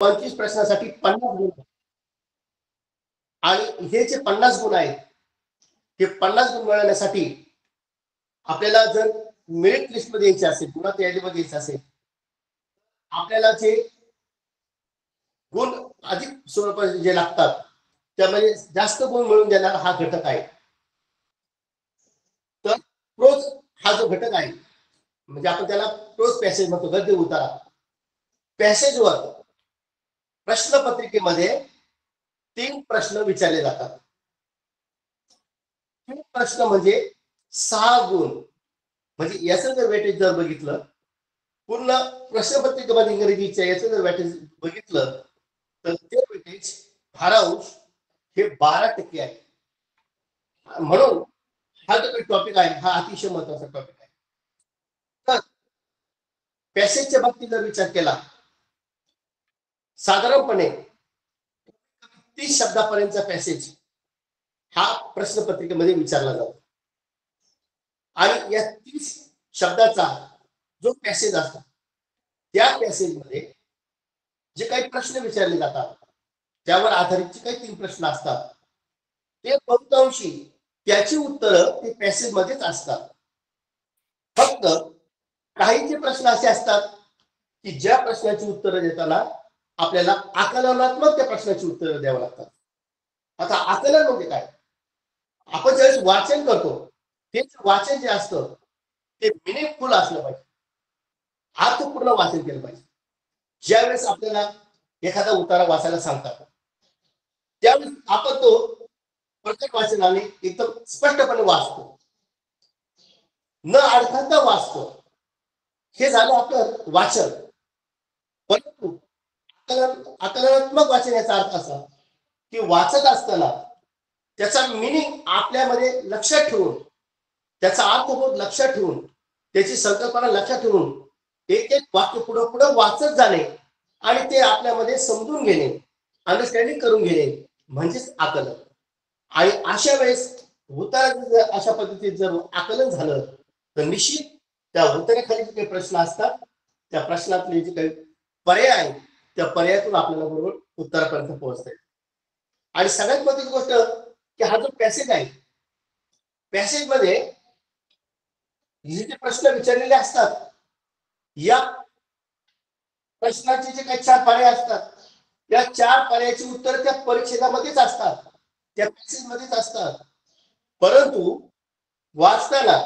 25 प्रश्नासाठी 50 गुण आणि हे जे 50 गुण आहेत हे 50 गुण मिळवण्यासाठी आपल्याला जर मेरिट लिस्ट मध्ये यायचे असेल गुणात यादीमध्ये यायचं असेल आपल्याला जे गुण अधिक स्वरूपाचे जे लागतात त्यामध्ये जास्त गुण मिळवून देणारा हा घटक आहे. तर प्रोज हा जो घटक आहे म्हणजे आपण त्याला प्रोज पॅसेज म्हणतो गद्य उतारा पॅसेजवर प्रश्नपत्रिकेमध्ये 3 प्रश्न विचारले जातात. 3 प्रश्न म्हणजे 6 गुण म्हणजे याचं जर वेटेज जर बघितलं पूर्ण प्रश्नपत्रिकेमध्ये इंग्रजीच्या याचं जर वेटेज बघितलं तर ते वेटेज 12 हे 12% आहे. म्हणून हा जो काही टॉपिक आहे हा अतिशय महत्वाचा टॉपिक आहे. तर पॅसेजच्या बाबतीत जर विचार केला साधारणपणे 30 शब्दापर्यंतचा पॅसेज हा प्रश्नपत्रिकेमध्ये विचारला जातो आणि या 30 शब्दाचा जो पॅसेज असतो त्या पॅसेजमध्ये जे काही प्रश्न विचारले जातात त्यावर आधारित जे काही 3 प्रश्न असतात ते बहुतांशी त्याची उत्तरं ते पॅसेज मध्येच असतात. फक्त काही जे प्रश्न असे असतात की ज्या प्रश्नाची उत्तरं देताना आपल्याला आकलनात्मक त्या प्रश्नाची उत्तरं द्यावं लागतात. आता आकलन म्हणजे काय आपण ज्यावेळेस वाचन करतो तेच वाचन जे असतं ते मिनिंगफुल असलं पाहिजे अर्थपूर्ण वाचन केलं पाहिजे. ज्यावेळेस आपल्याला एखादा उतारा वाचायला सांगतात त्यावेळेस आपण तो प्रत्येक वाचनाने एकदम स्पष्टपणे वाचतो न अडखळता वाचतो हे झालं आपलं वाचन. परंतु आकलनात्मक वाचन याचा अर्थ असा की वाचत असताना त्याचा मिनिंग आपल्यामध्ये लक्षात ठेवून त्याचा अर्थबोध लक्षात ठेवून त्याची संकल्पना लक्षात ठेवून एक एक वाक्य पुढे पुढे वाचत जाणे आणि ते आपल्यामध्ये समजून घेणे अंडरस्टँडिंग करून घेणे म्हणजेच आकलन. आणि अशा वेळेस उतारा अशा पद्धतीत जर आकलन झालं तर निश्चित त्या उतार्याखाली जे काही प्रश्न असतात त्या प्रश्नातले जे काही पर्याय आहेत त्या पर्यायातून आपल्याला बरोबर उत्तरापर्यंत पोहोचता येईल. आणि सगळ्यात महत्त्वाची गोष्ट की हा जो पॅसेज आहे पॅसेज मध्ये जे प्रश्न विचारलेले असतात या प्रश्नाचे जे काही 4 पर्याय असतात त्या 4 पर्यायाची उत्तर त्या परिच्छेदामध्येच असतात त्या पॅसेज मध्येच असतात. परंतु वाचताना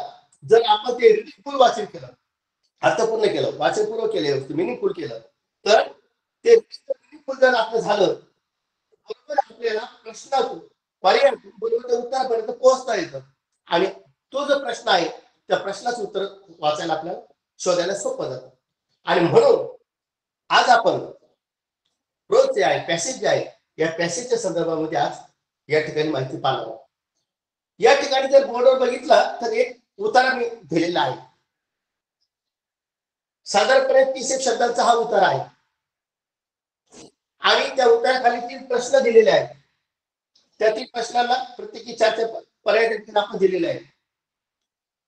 जर आपण ते रिडिंगफुल वाचन केलं अर्थपूर्ण केलं वाचनपूर्वक केलं मिनिंगफुल केलं तर ते मिनिंगफुल जर आपलं झालं बरोबर आपल्याला प्रश्नातून पर्यायातून बरोबर उत्तरापर्यंत पोहोचता येतं आणि तो जो प्रश्न आहे त्या प्रश्नाचं उत्तर वाचायला आपल्याला शोधायला सोपं जातं. आणि म्हणून आज आपण रोज जे आहे पॅसेज जे आहे या पॅसेजच्या संदर्भामध्ये आज या ठिकाणी माहिती पाहणार आहोत. या ठिकाणी जर बोर्डवर बघितला तर एक उतारा मी दिलेला आहे. साधारणपणे 30 शब्दांचा हा उतारा आहे आणि त्या उताराखाली 3 प्रश्न दिलेले आहेत. त्या 3 प्रश्नांना प्रत्येकी 4 पर्याय देखील आपण दिलेले आहेत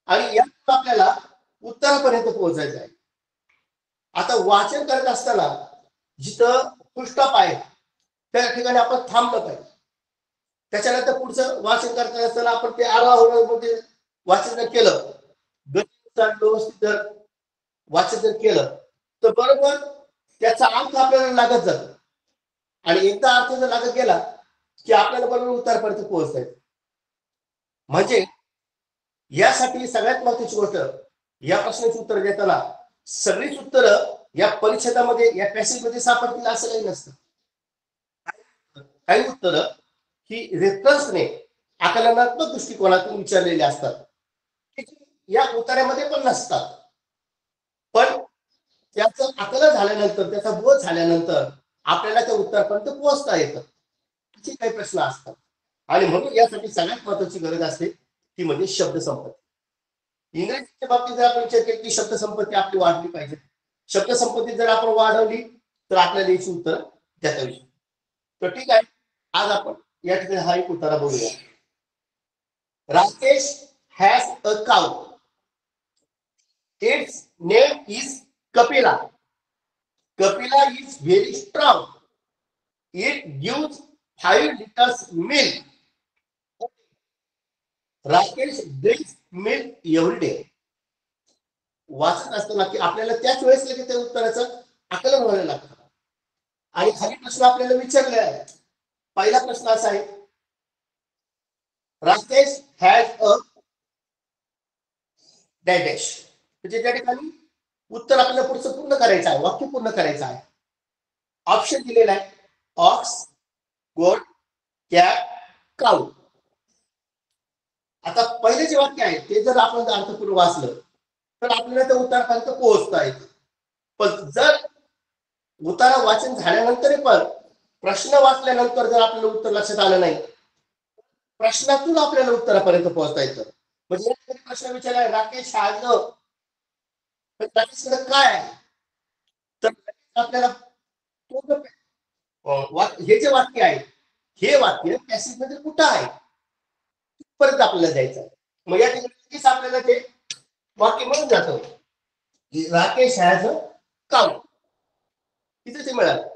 आणि यातून आपल्याला उत्तरापर्यंत पोहोचायचं आहे. आता वाचन करत असताना जिथं पुष्टप आहे त्या ठिकाणी आपण थांबलं पाहिजे. त्याच्यानंतर पुढचं वाचन करत असताना आपण ते आरामध्ये वाचन जर केलं गतीनुसार व्यवस्थित जर वाचन जर केलं तर बरोबर त्याचा अर्थ आपल्याला लागत जातो आणि एकदा अर्थ जर लागत गेला की आपल्याला बरोबर उत्तरापर्यंत पोहोचता येतं. म्हणजे यासाठी सगळ्यात महत्त्वाची गोष्ट या प्रश्नाची उत्तर देताना सगळीच उत्तरं या परिच्छेदामध्ये या पॅसेजमध्ये सापडतील असं काही नसतं. काही उत्तरं ही रेफरन्सने आकलनात्मक दृष्टिकोनातून विचारलेले असतात या उतार्यामध्ये पण नसतात. पण त्याचं आकलन झाल्यानंतर त्याचा बोध झाल्यानंतर आपल्याला त्या उत्तरापर्यंत पोहोचता येतं असे काही प्रश्न असतात. आणि म्हणून यासाठी सगळ्यात महत्वाची गरज असते ती म्हणजे शब्दसंपत्ती. इंग्रजीच्या बाबतीत जर आपण विचार केला की शब्दसंपत्ती आपली वाढली पाहिजे. शब्दसंपत्ती जर आपण वाढवली तर आपल्याला याची उत्तर देता येईल. तर ठीक आहे आज आपण या ठिकाणी हा एक उतारा बघूया. Rakesh has a cow. It's name is Kapila. Kapila is very strong. It gives 5 liters milk. Rakesh drinks milk every day. वाचत असताना की आपल्याला त्याच वेळेस लगेच त्या उत्तराचं आकलन व्हायला लागतं. आणि खाली प्रश्न आपल्याला विचारले आहे. पहिला प्रश्न असा आहे, राकेश हॅज अ डॅश. म्हणजे त्या ठिकाणी उत्तर आपल्याला पुढचं पूर्ण करायचं आहे, वाक्य पूर्ण करायचं आहे. ऑप्शन दिलेला आहे, ऑक्स, गोट, कॅट, काऊ. आता पहिले जे वाक्य आहे ते जर आपण अर्थपूर्ण वाचलं तर आपल्याला त्या उत्तरापर्यंत पोहोचता येतं. पण जर उतारा वाचन झाल्यानंतर पण प्रश्न वाचल्यानंतर जर आपल्याला उत्तर लक्षात आलं नाही, प्रश्नातून आपल्याला उत्तरापर्यंत पोहोचता येतं. म्हणजे प्रश्न विचारला, राकेश हॅज अ, राकेशकडे काय आहे, तर आपल्याला हे जे वाक्य आहे हे वाक्य पॅसेज मध्ये कुठं आहे परत आपल्याला द्यायचं आहे. मग या ठिकाणी आपल्याला ते वाक्य म्हणून जातं की राकेश हॅज अ काऊ. इथे ते मिळालं.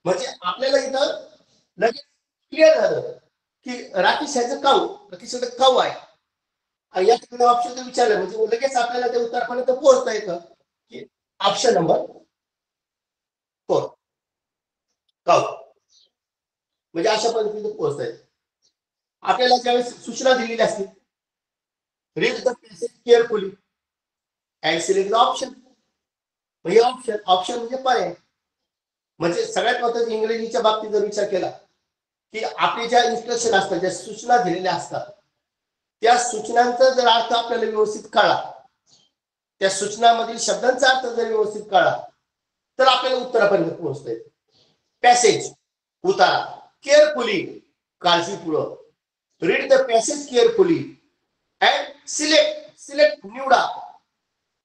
म्हणजे आपल्याला इथं लगेच क्लिअर झालं की राकेश हॅज अ काऊ, राकेशकडे काऊ आहे. आणि या ठिकाणी ऑप्शन विचारलं म्हणजे लगेच आपल्याला ते उत्तरापर्यंत पोहोचता येतं की ऑप्शन नंबर 4 काऊ. म्हणजे अशा पद्धतीने पोहोचता येतं. आपल्याला ज्यावेळेस सूचना दिलेली असते, read the passage carefully and select the option. म्हणजे ऑप्शन म्हणजे पर्याय. म्हणजे सगळ्यात महत्त्वाचं इंग्रजीच्या बाबतीत जर विचार केला की आपली ज्या इन्स्ट्रक्शन असतात, ज्या सूचना दिलेल्या असतात, त्या सूचनांचा जर अर्थ आपल्याला व्यवस्थित कळला, त्या सूचनामधील शब्दांचा अर्थ जर व्यवस्थित कळला तर आपल्याला उत्तरापर्यंत पोहोचता येते. पॅसेज उतारा, केअरफुली काळजीपूर्वक, read the passage carefully and select निवडा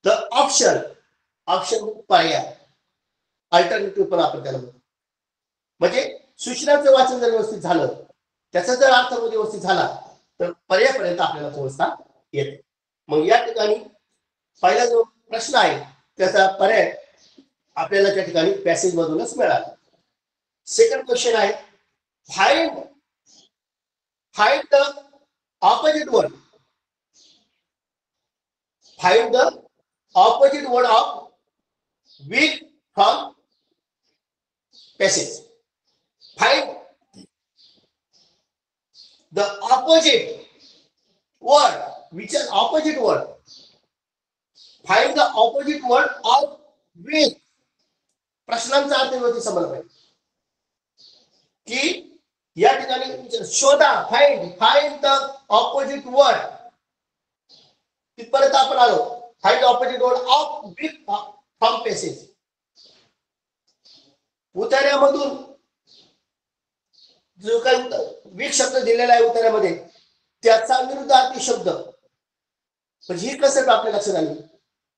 द ऑप्शन पर्याय, अल्टरनेटिव्ह पण आपण त्याला म्हणतो. म्हणजे सूचनाचं वाचन जर व्यवस्थित झालं, त्याचा जर अर्थ व्यवस्थित झाला तर पर्यायापर्यंत आपल्याला पोहोचता येते. मग या ठिकाणी पहिला जो प्रश्न आहे त्याचा पर्याय आपल्याला त्या ठिकाणी पॅसेज मधूनच मिळाला. सेकंड क्वेश्चन आहे, find the opposite word. Find the opposite word of weak from passage. Find the opposite word. Which is opposite word? Find the opposite word of with. प्रश्नांचा अर्थ व्यवस्थित समजला पाहिजे की या ठिकाणी शोधा, फाइंड द ऑपोजिट वर्ड. तिथपर्यंत आपण आलो. Find the opposite word of with from passage. उतार्यामधून जो काही वीक शब्द दिलेला आहे उत्तरामध्ये त्याचा विरुद्धार्थी शब्द, म्हणजे ही कसं आपल्या लक्षात आली.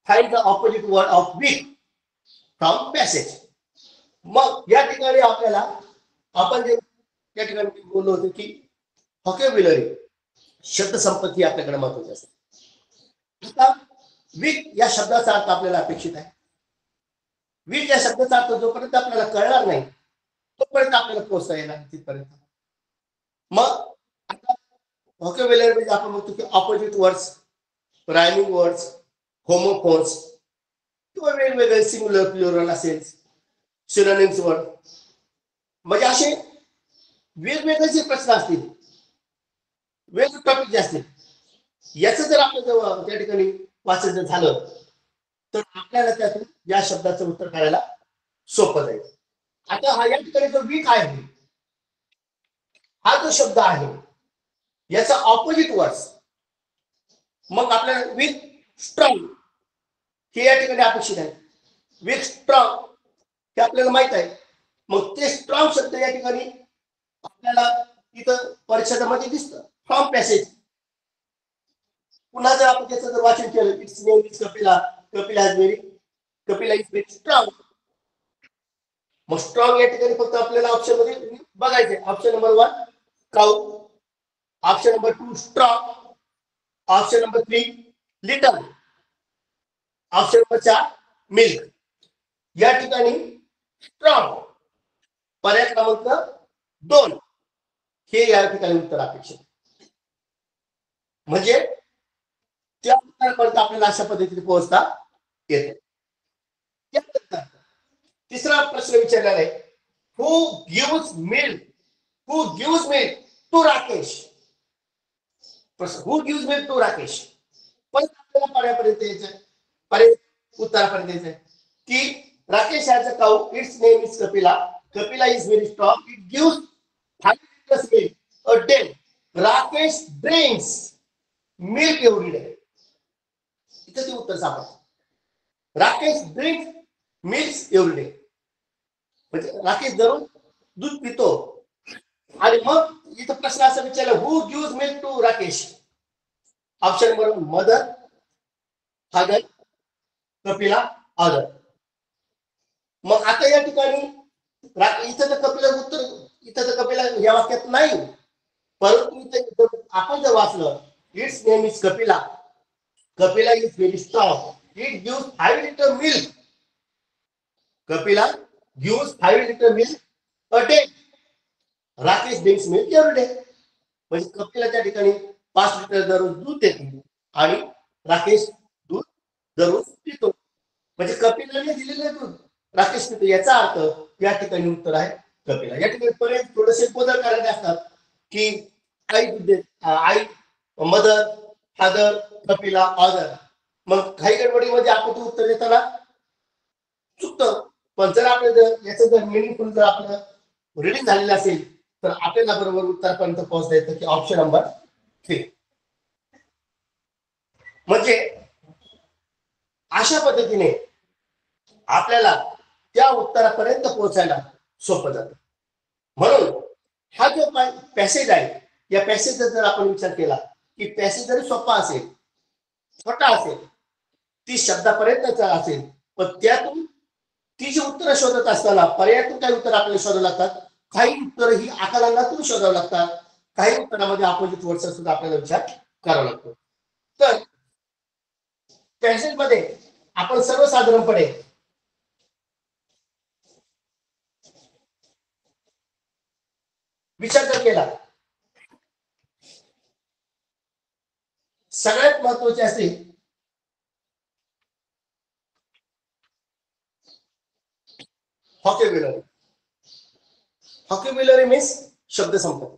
Find the opposite word of weak from passage. मग या ठिकाणी आपल्याला आपण जे या ठिकाणी बोललो होतो की व्होकॅब्युलरी, शब्दसंपत्ती आपल्याकडे महत्वाची असते. आता वीक या शब्दाचा अर्थ आपल्याला अपेक्षित आहे. वीक या शब्दाचा अर्थ जोपर्यंत आपल्याला कळणार नाही तोपर्यंत आपल्याला पोहोचता येणार तिथपर्यंत. मग आता व्होकॅब्युलरी म्हणजे आपण म्हणतो की opposite words, rhyming words, homophones किंवा वेगवेगळे सिंग्युलर प्लुरल असेल, सिनोनिम्स वर्ड, म्हणजे असे वेगवेगळे जे प्रश्न असतील, वेगवेगळे टॉपिक जे असतील, याचं जर आपलं त्या ठिकाणी वाचन जर झालं तर आपल्याला त्यातून या शब्दाचं उत्तर करायला सोपं जाईल. आता हा या ठिकाणी जो वीक आहे, हा जो शब्द आहे याचा ऑपोजिट वर्ड्स, मग आपल्याला विथ स्ट्रॉंग हे या ठिकाणी अपेक्षित आहे. विथ स्ट्रॉंग हे आपल्याला माहित आहे. मग ते स्ट्रॉंग शब्द या ठिकाणी आपल्याला इथं परिच्छेदामध्ये दिसतं, फ्रॉम पॅसेज. पुन्हा जर आपण त्याचं जर वाचन केलं, its name is Kapila, Kapila is very strong. मग स्ट्रॉंग या ठिकाणी फक्त आपल्याला ऑप्शन मध्ये बघायचे. Option number 1 cow, option number 2 strong, option number 3 little, option number 4 milk. या ठिकाणी स्ट्रॉंग पर्याय क्रमांक 2 हे या ठिकाणी उत्तर अपेक्षित. म्हणजे त्या उत्तरापर्यंत आपल्याला अशा पद्धतीने पोहोचता येते. तिसरा प्रश्न विचारलेला आहे, who gives milk to Rakesh. Who gives milk to Rakesh. पण आपल्याला पर्यायापर्यंत यायचं, पर्याय उत्तरापर्यंत यायचं की Rakesh has a cow, its name is Kapila. Kapila is very strong, it gives 5 liters milk a day. Rakesh drinks milk every day. इथं ते उत्तर सापडतं. Rakesh drinks milk every day. म्हणजे राकेश दररोज दूध पितो. आणि मग इथं प्रश्न असा विचारला, who gives milk to Rakesh. Option number 1 mother, father, Kapila, other. मग आता या ठिकाणी इथं तर कपिला उत्तर, इथं तर कपिला या वाक्यात नाही, परंतु इथं आपण जर वाचलं, it's name is Kapila, Kapila is very strong, it gives 5 liters milk. Kapila gives 5 liters milk a day. Rakesh drinks milk every day. म्हणजे कपिला त्या ठिकाणी 5 लिटर दररोज दूध देते आणि राकेश दूध दररोज पितो. म्हणजे कपिलाने दिलेलं दूध राकेश पितो, याचा अर्थ या ठिकाणी उत्तर आहे कपिला. या ठिकाणी पर्याय थोडेसे बदल करायचे असतात की आई, मदर, फादर, कपिला, ऑदर. मग काही गडबडीमध्ये आपण ते उत्तर देताना चुकतं. पण जर आपल्याला याचं जर मिनिंगफुल जर आपलं रिडिंग झालेलं असेल तर आपल्याला बरोबर उत्तरापर्यंत पोहोचता येतं की ऑप्शन नंबर 3. म्हणजे अशा पद्धतीने आपल्याला त्या उत्तरापर्यंत पोहोचायला सोपं जातं. म्हणून हा जो पॅसेज आहे, या पॅसेजचा जर आपण विचार केला की पॅसेज जरी सोपा असेल, छोटा असेल, 30 शब्दापर्यंतचा असेल, पण त्यातून ती जी उत्तरं शोधत असताना पर्यायातून काही उत्तर आपल्याला शोधावं लागतात, काही उत्तर ही आकलनातून शोधावं लागतात, काही उत्तरामध्ये अपोजिट वर्डचा सुद्धा आपल्याला विचार करावा लागतो. तर पॅसेज मध्ये आपण सर्वसाधारणपणे विचार जर केला, सगळ्यात महत्वाचे असते व्हॉकॅब्युलरी. व्हॉकॅब्युलरी मीन्स शब्दसंपदा.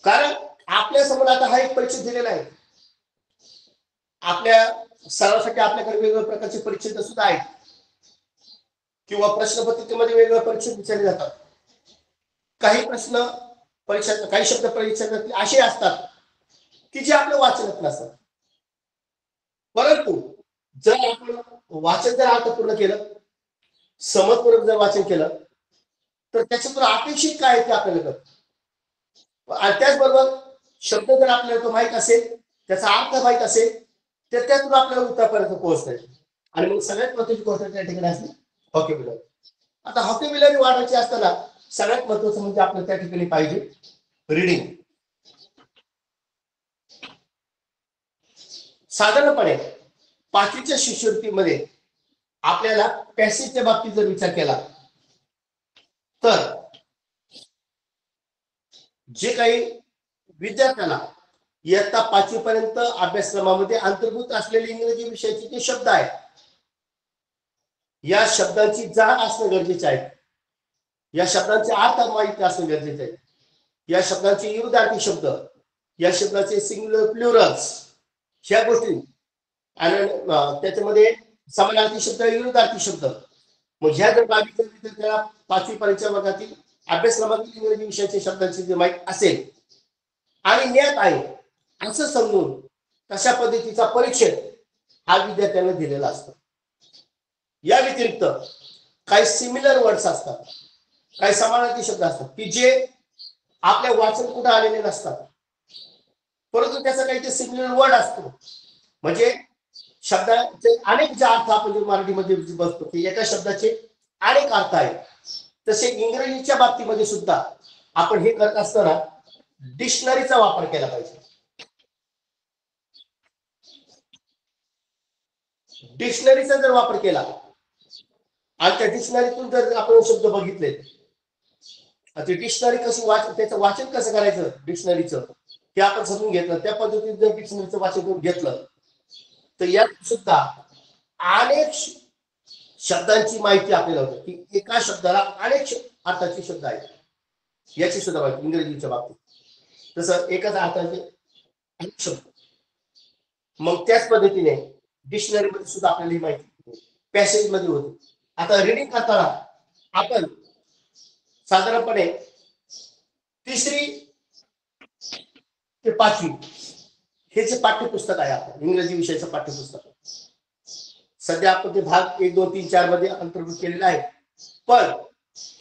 कारण आपल्या समोर आता हा एक परीक्षा दिलेला आहे. आपल्या सरावासाठी आपल्याकडे वेगवेगळ्या प्रकारचे परीक्षा सुद्धा आहेत किंवा प्रश्नपत्रिकेमध्ये वेगवेगळ्या परीक्षा विचारले जातात. काही प्रश्न परीक्षा, काही शब्द परीक्षेत असे असतात की जे आपल्या वाचनात नसतात. परंतु जर आपण वाचन जर अर्थपूर्ण केलं, समजपूर्वक जर वाचन केलं, तर त्याच्यातून अपेक्षित काय आहे ते आपल्याला कळतं. आणि त्याचबरोबर शब्द जर आपल्याला तो माहित असेल, त्याचा अर्थ माहित असेल, तर त्यातून आपल्याला उत्तरापर्यंत पोहोचता येईल. आणि मग सगळ्यात महत्वाची गोष्ट त्या ठिकाणी असते व्हॉकॅब्युलरी. आता व्हॉकॅब्युलरी वाढवायची असताना सगळ्यात महत्वाचं म्हणजे आपल्याला त्या ठिकाणी पाहिजे रीडिंग. साधारणपणे 5वीच्या शिष्यवृत्तीमध्ये आपल्याला पॅसेजच्या बाबतीत जर विचार केला तर जे काही विद्यार्थ्यांना इयत्ता 5वी पर्यंत अभ्यासक्रमामध्ये अंतर्भूत असलेले इंग्रजी विषयाचे जे शब्द आहेत, या शब्दांची जाण असणं गरजेचे आहे. या शब्दांचे अर्थ माहिती असणं गरजेचे आहे. या शब्दांचे विरुद्धार्थी शब्द, या शब्दाचे सिंग्युलर प्लुरल्स, ह्या गोष्टी, आणि त्याच्यामध्ये समानार्थी शब्द, विरुद्धार्थी शब्द. मग ह्या जर बाबी जर विद्यार्थ्याला 5वी पर्यंतच्या वर्गातील अभ्यासक्रमातील इंग्रजी विषयाच्या शब्दांची जे माहिती असेल आणि ज्ञात आहे असं समजून तशा पद्धतीचा परिच्छेद हा विद्यार्थ्यांना दिलेला असतो. या व्यतिरिक्त काही सिमिलर वर्ड्स असतात, काही समानार्थी शब्द असतात की जे आपल्या वाचन कुठे आलेले नसतात, परंतु त्याचा काही ते सिमिलर वर्ड असतो. म्हणजे शब्दाचे अनेक जे अर्थ आपण जे मराठीमध्ये बघतो की एका शब्दाचे अनेक अर्थ आहेत, तसे इंग्रजीच्या बाबतीमध्ये सुद्धा आपण हे करत असताना डिक्शनरीचा वापर केला पाहिजे. डिक्शनरीचा जर वापर केला आणि त्या डिक्शनरीतून जर आपण शब्द बघितले, ते डिक्शनरी कशी त्याचं वाचन कसं करायचं डिक्शनरीचं ते आपण समजून घेतलं, त्या पद्धतीने जर डिक्शनरीचं वाचन करून घेतलं तर यात सुद्धा अनेक शब्दांची माहिती आपल्याला होते की एका शब्दाला अनेक अर्थाचे शब्द आहेत याची सुद्धा माहिती इंग्रजीच्या बाबतीत तसं एकाच अर्थाचे अनेक शब्द. मग त्याच पद्धतीने डिक्शनरी मध्ये सुद्धा आपल्याला ही माहिती पॅसेज मध्ये होती. आता रिडिंग करताना आपण साधारणपणे 3री ते 5वी हे जे पाठ्यपुस्तक आहे आपण इंग्रजी विषयाचं पाठ्यपुस्तक सध्या आपण ते भाग 1, 2, 3, 4 मध्ये अंतर्भूत केलेला आहे. पण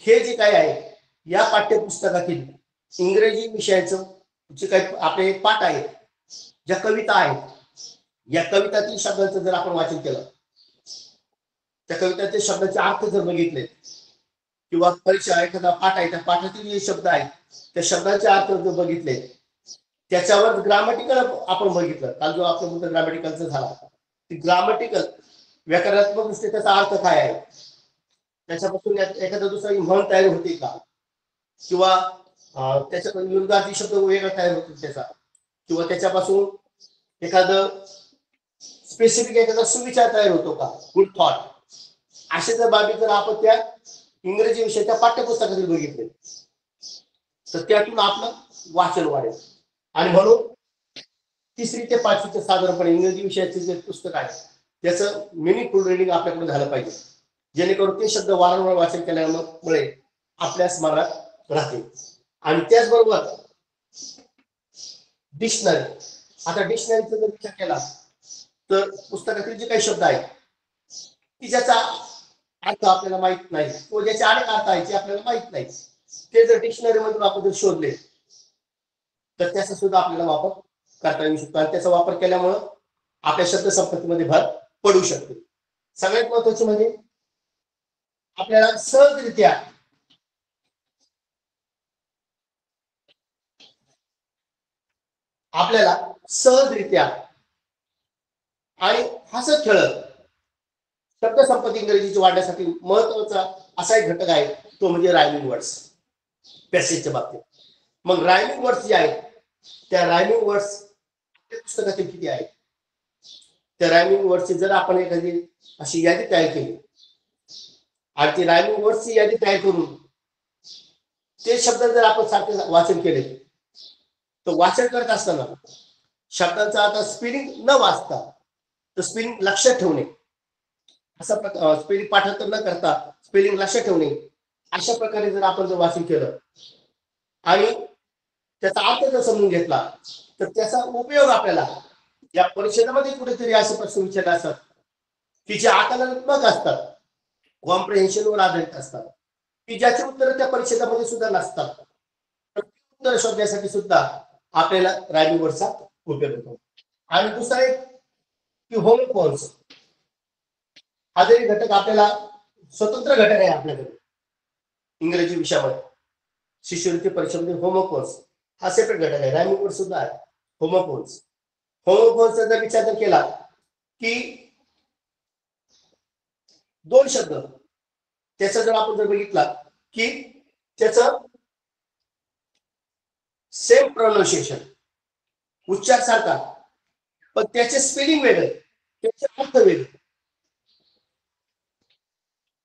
हे जे काही आहे या पाठ्यपुस्तकातील इंग्रजी विषयाचं जे काही आपले पाठ आहेत, ज्या कविता आहेत, या कवितातील शब्दांचं जर आपण वाचन केलं, त्या कवितातील शब्दाचे अर्थ जर बघितले किंवा परीक्षा एखादा पाठ आहे त्या पाठातील जे शब्द आहेत त्या शब्दाचे अर्थ जर बघितले, त्याच्यावर ग्रामॅटिकल आपण बघितलं, काल जो आपला मुद्दा ग्रामॅटिकलचा झाला, ग्रामॅटिकल व्याकरणात्मक दृष्टी त्याचा अर्थ काय आहे, त्याच्यापासून एखादा दुसरा म्हण तयार होते का, किंवा त्याच्यापासून विरुद्धार्थी शब्द वेगळा तयार होतो त्याचा, किंवा त्याच्यापासून एखादं स्पेसिफिक एखादा सुविचार तयार होतो का, गुड थॉट, असे जर बाबी जर आपण त्या इंग्रजी विषयाच्या पाठ्यपुस्तकातील बघितले तर त्यातून आपलं वाचन वाढेल. आणि म्हणून 3री ते 5वीचे साधारणपणे इंग्रजी विषयाचे जे पुस्तक आहे त्याचं मिनिंगफुल रिडिंग आपल्याकडे झालं पाहिजे, जेणेकरून ते शब्द वारंवार वाचन केल्यामुळे आपल्या स्मरणात राहतील. आणि त्याचबरोबर डिक्शनरी, आता डिक्शनरीचा जर विचार केला तर पुस्तकातील जे काही शब्द आहेत की ज्याचा अर्थ आपल्याला माहित नाही किंवा ज्याचे अनेक अर्थ आहेत जे आपल्याला माहित नाही, ते जर डिक्शनरी मधून आपण जर शोधले तर त्याचा सुद्धा आपल्याला वापर करता येऊ शकतो आणि त्याचा वापर केल्यामुळं आपल्या शब्दसंपत्तीमध्ये भर पडू शकते. सगळ्यात महत्वाचे म्हणजे आपल्याला सहजरित्या आणि हसत खेळत शब्दसंपत्ती इंग्रजीची वाढण्यासाठी महत्वाचा असा एक घटक आहे, तो म्हणजे रायमिंग वर्ड्स पॅसेजच्या बाबतीत. मग रायमिंग वर्ड्स जे आहेत त्या रायमिंग वर्ड्स पुस्तकातील किती आहेत, त्या रायमिंग वर्ड्सची जर आपण एखादी अशी यादी तयार केली आणि ती रायमिंग वर्ड्सची यादी तयार करून ते शब्द जर आपण सारखे वाचन केले तर वाचन करत असताना शब्दांचा आता स्पेलिंग न वाचता तर स्पेलिंग लक्षात ठेवणे, असा स्पेलिंग पाठांतर न करता स्पेलिंग लक्षात ठेवणे, अशा प्रकारे जर आपण जर वाचन केलं आणि त्याचा अर्थ जर समजून घेतला तर त्याचा उपयोग आपल्याला या परिषदेमध्ये कुठेतरी असे प्रश्न विचारले असतात की जे आकलनात्मक असतात, कॉम्प्रिहेन्शनवर आधारित असतात, की ज्याची उत्तरं त्या परिषदेमध्ये सुद्धा नसतात, उत्तर शोधण्यासाठी सुद्धा आपल्याला रायमिंग वर्डचा उपयोग होतो. आणि दुसरा एक की होमोफोन्स हा जरी घटक आपल्याला स्वतंत्र घटक आहे आपल्याकडे इंग्रजी विषयामध्ये शिष्यवृत्ती परीक्षेमध्ये होमोफोन्स हा सेपरेट घटक आहे, रायमिंग वर्ड सुद्धा आहे होमोफोन्स. होमोफोन्सचा जर विचार जर केला की 2 शब्द त्याचा जर आपण जर बघितला की त्याचं सेम प्रोनाउन्सिएशन उच्चार सारखा पण त्याचे स्पेलिंग वेगळे, त्याचे अर्थ वेगळे,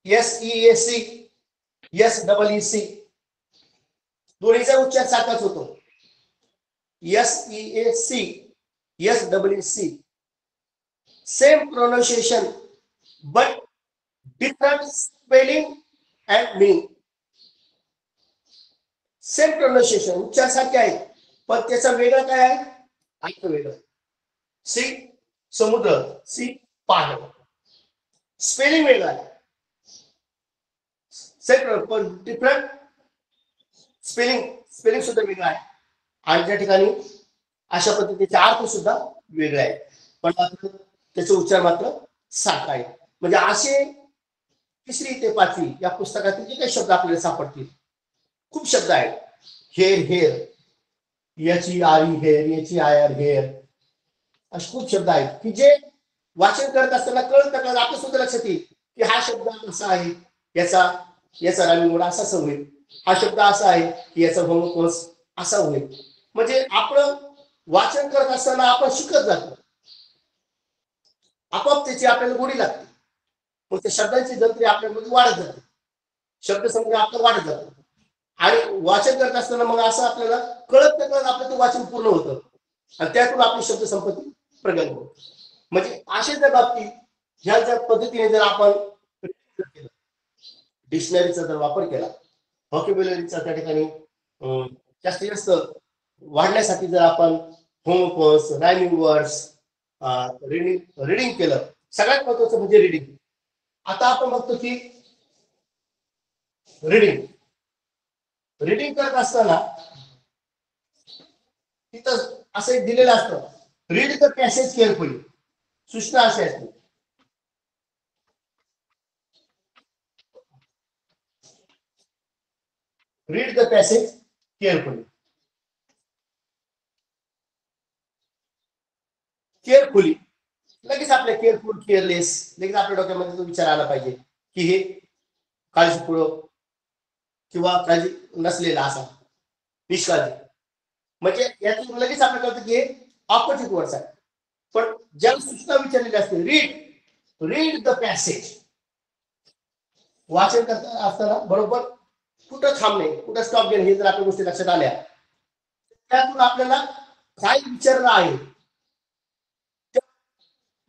SEAC SEEC दोन्हीचा उच्चार सारखाच होतो, SEAC SEEC same pronunciation but different spelling and meaning. Same pronunciation उच्चार सारखे आहेत पण त्याचा वेगळा काय आहे, अर्थ वेगळा. सी समुद्र, सी पहाड, स्पेलिंग वेगळा आहे, सेम पण डिफरंट स्पेलिंग सुद्धा वेगळा आहे आणि त्या ठिकाणी अशा पद्धतीचे अर्थ सुद्धा वेगळे आहेत पण त्याचे उच्चार मात्र सारखा आहे. म्हणजे असे 3री ते 5वी या पुस्तकातील जे काही शब्द आपल्याला सापडतील खूप शब्द आहेत. हेर, याची आरी हेर, याची आयर हेर, असे खूप शब्द आहेत की जे वाचन करत असताना कळत आपल्या सुद्धा लक्षात येईल की हा शब्द असा आहे, याचा याचा रायमिंग वर्ड असा होईल, हा शब्द असा आहे की याचा होमोफोन्स असा होईल. म्हणजे आपण वाचन करत असताना आपण शिकत जातो, आपोआप त्याची आपल्याला गोडी लागते. मग त्या शब्दांची जत्री आपल्यामध्ये वाढत जाते, शब्दसंग्रह आपला वाढत जातो. आणि वाचन करत असताना मग असं आपल्याला कळत न कळत आपलं ते वाचन पूर्ण होतं आणि त्यातून आपली शब्दसंपत्ती प्रगल्भ होते. म्हणजे अशा बाबतीत ह्या ज्या पद्धतीने जर आपण डिक्शनरीचा जर वापर केला, व्हॉकॅब्युलरीचा त्या ठिकाणी जास्तीत जास्त वाढण्यासाठी जर आपण होमोफोन्स, रायमिंग वर्ड्स, रीडिंग केलं, सगळ्यात महत्वाचं म्हणजे रीडिंग. आता आपण बघतो की रीडिंग करत असताना तिथं असं एक दिलेलं असतं, रीड द पॅसेज केअरफुली. सूचना अशी असते, read the passage carefully. Carefully लगेच आपल्या केअरफुल, केअरलेस लगेच आपल्या डोक्यामध्ये तो विचार आला पाहिजे की हे काळजीपूर्वक किंवा काळजी नसलेला असा, निष्काळजी. म्हणजे यातून लगेच आपल्याला कळतं की हे ऑपोजिट वर्ड्स आहे. पण ज्या सूचना विचारलेली असते, रीड द पॅसेज, वाचन करता असताना बरोबर कुठं थांबणे, कुठं स्टॉप घेणे, हे जर आपल्या गोष्टी लक्षात आल्या, त्यातून आपल्याला काय विचारलं आहे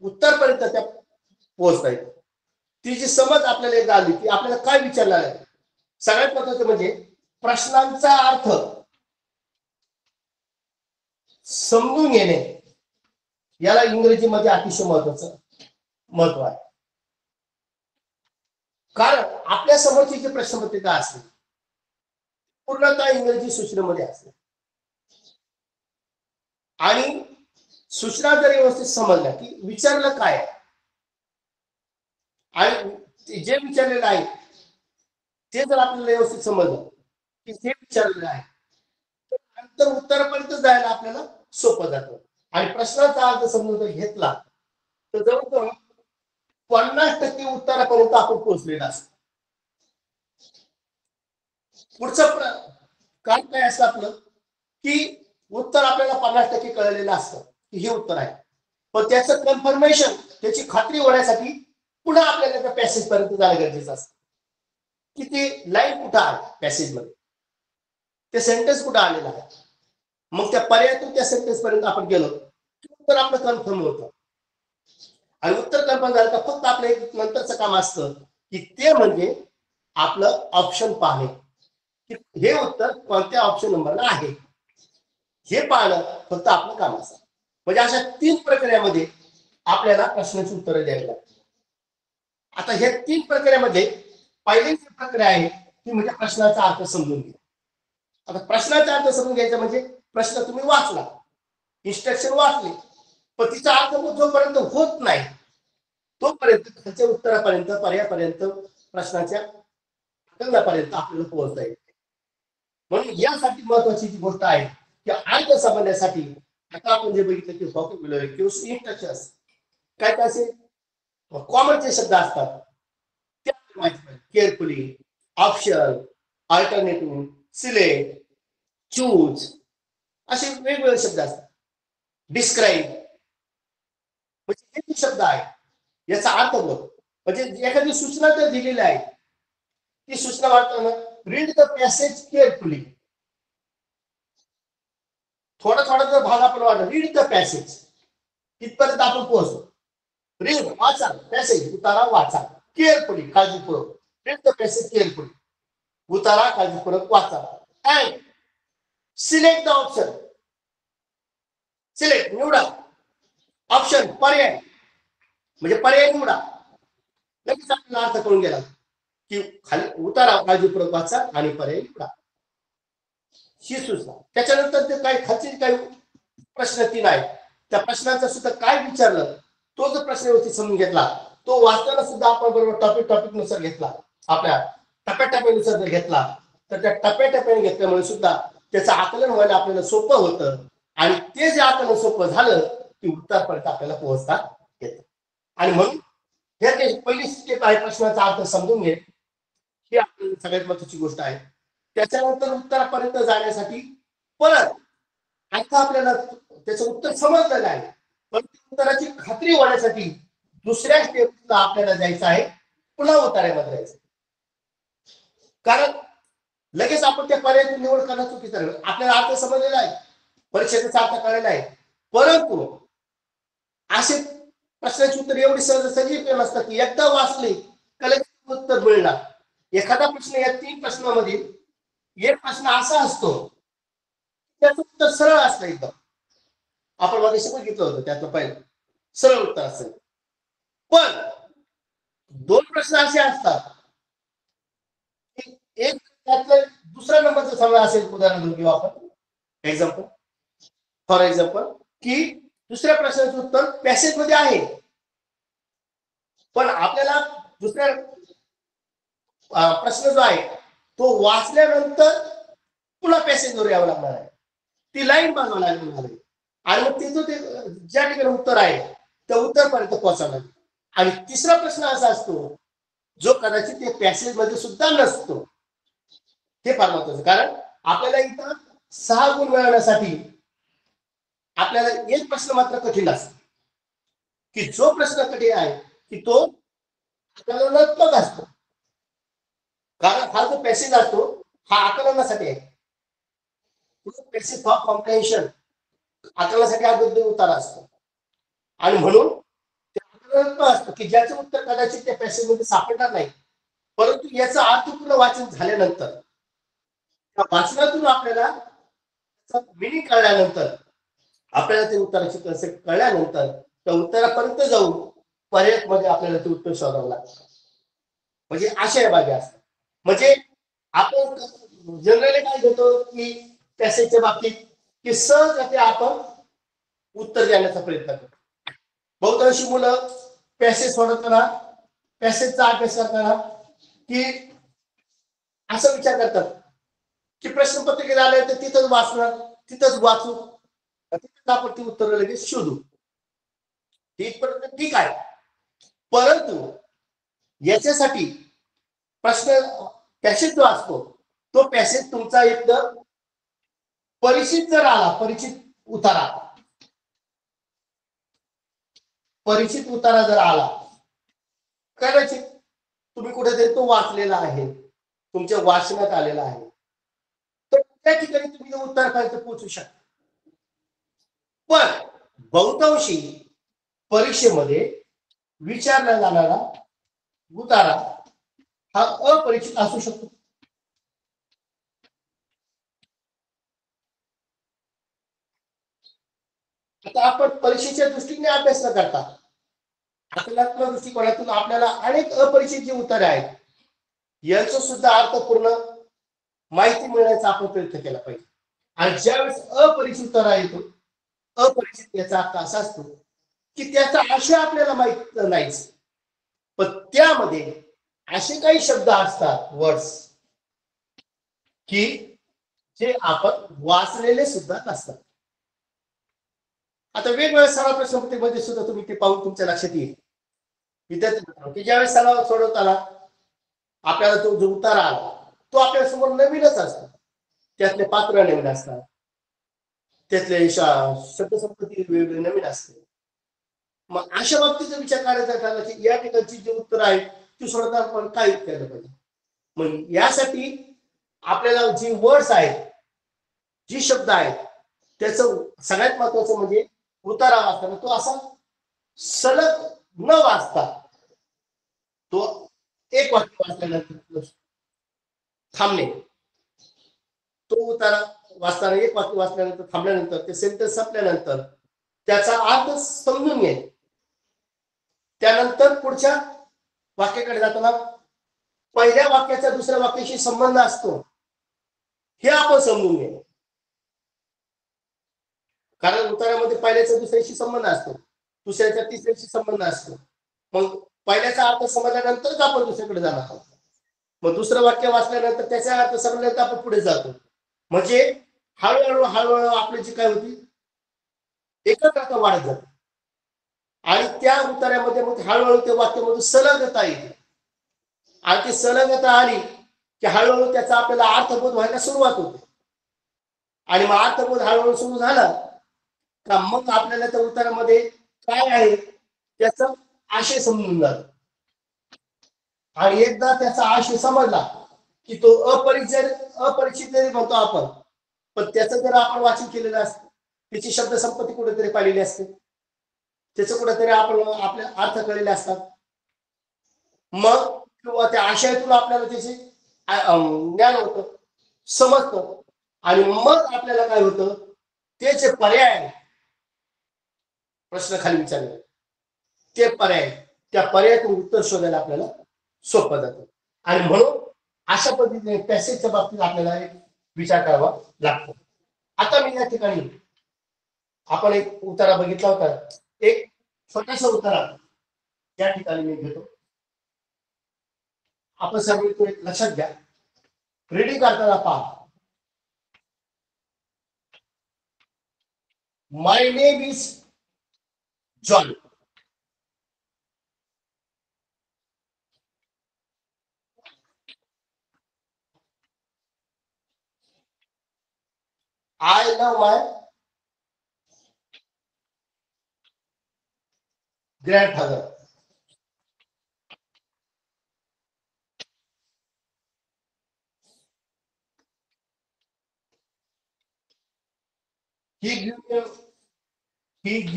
उत्तरपर्यंत त्या पोहोचता येईल. ती जी समज आपल्याला एकदा आली की आपल्याला काय विचारलं आहे. सगळ्यात महत्वाचं म्हणजे प्रश्नांचा अर्थ समजून घेणे, याला इंग्रजीमध्ये अतिशय महत्वाचं महत्व आहे. कारण आपल्या समोरची जी प्रश्नपत्रिका असते पूर्णतः इंग्रजी सूचनेमध्ये असते आणि सूचना जर व्यवस्थित समजल्या की विचारलं काय आणि जे विचारलेलं आहे ते जर आपल्याला व्यवस्थित समजलं की जे विचारलेलं आहे नंतर उत्तरापर्यंत जायला आपल्याला सोपं जातं. आणि प्रश्नाचा अर्थ समजून जर घेतला तर जवळजवळ 50% उत्तरापर्यंत आपण पोहोचलेला असतो. पुढचं काम काय असतं आपलं की उत्तर आपल्याला 50% कळलेलं असतं की हे उत्तर आहे, पण त्याचं कन्फर्मेशन, त्याची खात्री होण्यासाठी पुन्हा आपल्याला त्या पॅसेज पर्यंत जाणं गरजेचं असतं की ते लाईन कुठं आहे पॅसेज मध्ये, ते सेंटेन्स कुठं आलेलं आहे. मग त्या पर्यायातून त्या सेंटेन्स पर्यंत आपण गेलो तर आपलं कन्फर्म होतं आणि उत्तर कन्फर्म झालं तर फक्त आपलं एक नंतरचं काम असतं की ते म्हणजे आपलं ऑप्शन पाहणे की हे उत्तर कोणत्या ऑप्शन नंबरला आहे, हे पाहणं फक्त आपलं काम असतं. म्हणजे अशा 3 प्रक्रियामध्ये आपल्याला प्रश्नाची उत्तरं द्यावी लागतात. आता ह्या 3 प्रक्रियामध्ये पहिली जी प्रक्रिया आहे ती म्हणजे प्रश्नाचा अर्थ समजून घ्या. आता प्रश्नाचा अर्थ समजून घ्यायचा म्हणजे प्रश्न तुम्ही वाचला, इन्स्ट्रक्शन वाचले, पण तिचा अर्थ जोपर्यंत होत नाही तोपर्यंत त्याच्या उत्तरापर्यंत, पर्यायापर्यंत, प्रश्नाच्या आकलनापर्यंत आपल्याला पोहोचता येईल. म्हणून यासाठी महत्वाची जी गोष्ट आहे की अर्थ समजण्यासाठी आता आपण जे बघितलं की व्हॉकॅब्युलरी किंवा इन्स्ट्रक्शन्स काय काय असे कॉमन जे शब्द असतात ते माहिती पाहिजे. Carefully, option, alternative, select, choose, असे वेगवेगळे शब्द असतात. डिस्क्राईब म्हणजे हे जे शब्द आहे याचा अर्थ बघ, म्हणजे एखादी सूचना जर दिलेली आहे ती सूचना वाचताना रीड द पॅसेज केअरफुली, थोडा थोडा जर भाग आपण वाटला रीड द पॅसेज तिथपर्यंत आपण पोहोचतो. रीड वाचा, पॅसेज उतारा वाचा, केअरफुली काळजीपूर्वक, रीड द पॅसेज केअरफुली उतारा काळजीपूर्वक वाचा, and select the option, select निवडा, ऑप्शन पर्याय म्हणजे पर्याय निवडा. लगेच आपल्याला अर्थ कळून गेला की खाली उतारा काळजीपूर्वक वाचा आणि पर्याय निवडा, ही सूचना. त्याच्यानंतर ते काही खालचे काही प्रश्न 3 आहेत त्या प्रश्नाचा सुद्धा काय विचारलं तो जर प्रश्न व्यवस्थित समजून घेतला, तो वाचताना सुद्धा आपण बरोबर टॉपिक नुसार घेतला, आपल्या टप्प्याटप्प्यानुसार जर घेतला तर त्या टप्प्याटप्प्याने घेतल्यामुळे सुद्धा त्याचं आकलन व्हायला आपल्याला सोपं होतं आणि ते जे आकलन सोपं झालं की उत्तरपर्यंत आपल्याला पोहोचता येतं. आणि म्हणून पहिली स्टेप आहे प्रश्नाचा अर्थ समजून घे, ही आपल्याला सगळ्यात महत्वाची गोष्ट आहे. त्याच्यानंतर उत्तरापर्यंत जाण्यासाठी परत आता आपल्याला त्याचं उत्तर समजलेलं आहे, पण उत्तराची खात्री होण्यासाठी दुसऱ्या स्टेपला आपल्याला जायचं आहे, पुन्हा उत्तरामध्ये जायचं. कारण लगेच आपण त्या पर्यायाची निवड करणं चुकीचं आहे. आपल्याला अर्थ समजलेला आहे, परीक्षेचा अर्थ कळलेला आहे, परंतु असे प्रश्नाची उत्तर एवढी सहज नसतात की एकदा वाचले का लगेच उत्तर मिळणार. एखादा प्रश्न या 3 प्रश्नामधील एक प्रश्न असा असतो त्याचं उत्तर सरळ असतं एकदम. आपण मागे बघितलं होतं त्यातलं पहिलं सरळ उत्तर असेल, पण 2 प्रश्न असे असतात एक त्यातलं दुसऱ्या नंबरचा समजा असेल, उदाहरण घेऊ आपण एक्झाम्पल, फॉर एक्झाम्पल की दुसऱ्या प्रश्नाचं उत्तर पॅसेज मध्ये आहे, पण आपल्याला दुसऱ्या प्रश्न जो आहे तो वाचल्यानंतर पुन्हा पॅसेजवर यावं लागणार आहे, ती लाईन बांधावं लागणार आहे, आणि मग तिथं ते ज्या ठिकाणी उत्तर आहे त्या उत्तरपर्यंत पोहोचावं लागेल. आणि तिसरा प्रश्न असा असतो जो कदाचित ते पॅसेज मध्ये सुद्धा नसतो. हे फार महत्वाचं, कारण आपल्याला इथं 6 गुण मिळवण्यासाठी आपल्याला एक प्रश्न मात्र कठीण असतो, की जो प्रश्न कठीण आहे की तो आकलनात्मक असतो. कारण हा जो पॅसेज असतो हा आकलनासाठी आहे, पॅसेज फॉर कॉम्प्रिहेन्शन, आकलनासाठी हा गद्य उतार असतो, आणि म्हणून असतं की ज्याचं उत्तर कदाचित त्या पॅसेज मध्ये सापडणार नाही, परंतु याचं अर्थपूर्ण वाचन झाल्यानंतर त्या वाचनातून आपल्याला मिनिंग कळल्यानंतर आपल्याला ते उत्तराची कन्सेप्ट कळल्यानंतर त्या उत्तरापर्यंत जाऊन पर्याय मध्ये आपल्याला ते उत्तर शोधावं लागतं. म्हणजे अशा बाबी असतात. म्हणजे आपण जनरली काय घेतो की पॅसेजच्या बाबतीत की सहज आपण उत्तर देण्याचा प्रयत्न करतो. बहुतांशी मुलं पॅसेज सोडवताना, पॅसेजचा अभ्यास करताना की असा विचार करतात की प्रश्नपत्रिकेत आले तर तिथंच वाचणार, तिथंच वाचू, तिथंच आपण ती उत्तर लगेच शोधू. ठीक आहे, परंतु याच्यासाठी प्रश्न पॅसेज जो असतो तो पॅसेज तुमचा एकदम परिचित जर आला, परिचित उतारा जर आला, कदाचित तुम्ही कुठेतरी तो वाचलेला आहे, तुमच्या वाचनात आलेला आहे, तर त्या ठिकाणी तुम्ही उत्तरापर्यंत पोहोचू शकता. पण बहुतांशी परीक्षेमध्ये विचारला जाणारा उतारा हा अपरिचित असू शकतो. आता आपण परीक्षेच्या दृष्टीने अभ्यास न करता आकलनात्मक दृष्टिकोनातून आपल्याला अनेक अपरिचित जे उत्तरे आहेत यांचं सुद्धा अर्थपूर्ण माहिती मिळण्याचा आपण प्रयत्न केला पाहिजे. आणि ज्यावेळेस अपरिचित उत्तर येतो, अपरिचित याचा अर्थ असा असतो की त्याचा आशय आपल्याला माहित नाहीच, पण त्यामध्ये असे काही शब्द असतात, वर्ड्स, की जे आपण वाचलेले सुद्धा नसतात. आता वेगवेगळ्या सराव प्रश्नपत्रिकेमध्ये सुद्धा तुम्ही ते पाहून तुमच्या लक्षात येईल. विद्यार्थी की ज्यावेळेस सराव सोडवताना आपल्याला तो जो उतारा आला तो आपल्या समोर नवीनच असतो, त्यातले पात्र नवीन असतात, त्यातले शब्दसंपत्ती वेगवेगळे नवीन असते. मग अशा बाबतीचा विचार करायचा ठरला की या ठिकाणची जी उत्तर आहे ती सोडवताना आपण काय केलं पाहिजे. मग यासाठी आपल्याला जी वर्ड्स आहेत, जी शब्द आहेत, त्याचं सगळ्यात महत्वाचं म्हणजे उतारा वाचताना तो असा सलग न वाचता तो एक वाक्य वाचल्यानंतर थांबणे, तो उतारा वाचताना एक वाक्य वाचल्यानंतर थांबल्यानंतर ते सेंटेन्स संपल्यानंतर त्याचा अर्थ समजून घे, त्यानंतर पुढच्या वाक्याकडे जाताना पहिल्या वाक्याचा दुसऱ्या वाक्याशी संबंध असतो हे आपण समजून घे. कारण उत्तरामध्ये पहिल्याचा दुसऱ्याशी संबंध असतो, दुसऱ्याचा तिसऱ्याशी संबंध असतो. मग पहिल्याचा अर्थ समजल्यानंतरच आपण दुसऱ्याकडे जाणार आहोत. मग दुसरं वाक्य वाचल्यानंतर त्याचा अर्थ समजल्यानंतर आपण पुढे जातो. म्हणजे हळूहळू आपली जी काय होती एकत्रता वाढत जाते. आणि त्या उतार्यामध्ये मग हळूहळू त्या वाक्यामधून संलग्नता येते आणि ती संलग्नता आली की हळूहळू त्याचा आपल्याला अर्थबोध व्हायला सुरुवात होते आणि मग अर्थबोध हळूहळू सुरू झाला का मग आपल्याला त्या उतारामध्ये काय आहे त्याचा आशय समजून जातो आणि एकदा त्याचा आशय समजला की तो अपरिचित जरी म्हणतो आपण पण त्याचं जर आपण वाचन केलेलं असतं त्याची शब्द संपत्ती कुठेतरी पाहिलेली असते त्याचं कुठेतरी आपण आपल्या अर्थ कळलेले असतात मग किंवा त्या आशयातून आपल्याला त्याचे ज्ञान होतं समजतं आणि मग आपल्याला काय होतं त्याचे पर्याय प्रश्न खाली विचारले ते पर्याय त्या पर्यायातून उत्तर शोधायला आपल्याला सोपं जातं आणि म्हणून अशा पद्धतीने पॅसेजच्या बाबतीत आपल्याला एक विचार करावा लागतो आता मी या ठिकाणी आपण एक उतारा बघितला होता एक छोटासा उतारा या ठिकाणी मी घेतो आपण सर्व तो एक लक्षात घ्या रीडिंग करताना पहा my name is John I love my grandfather. He gave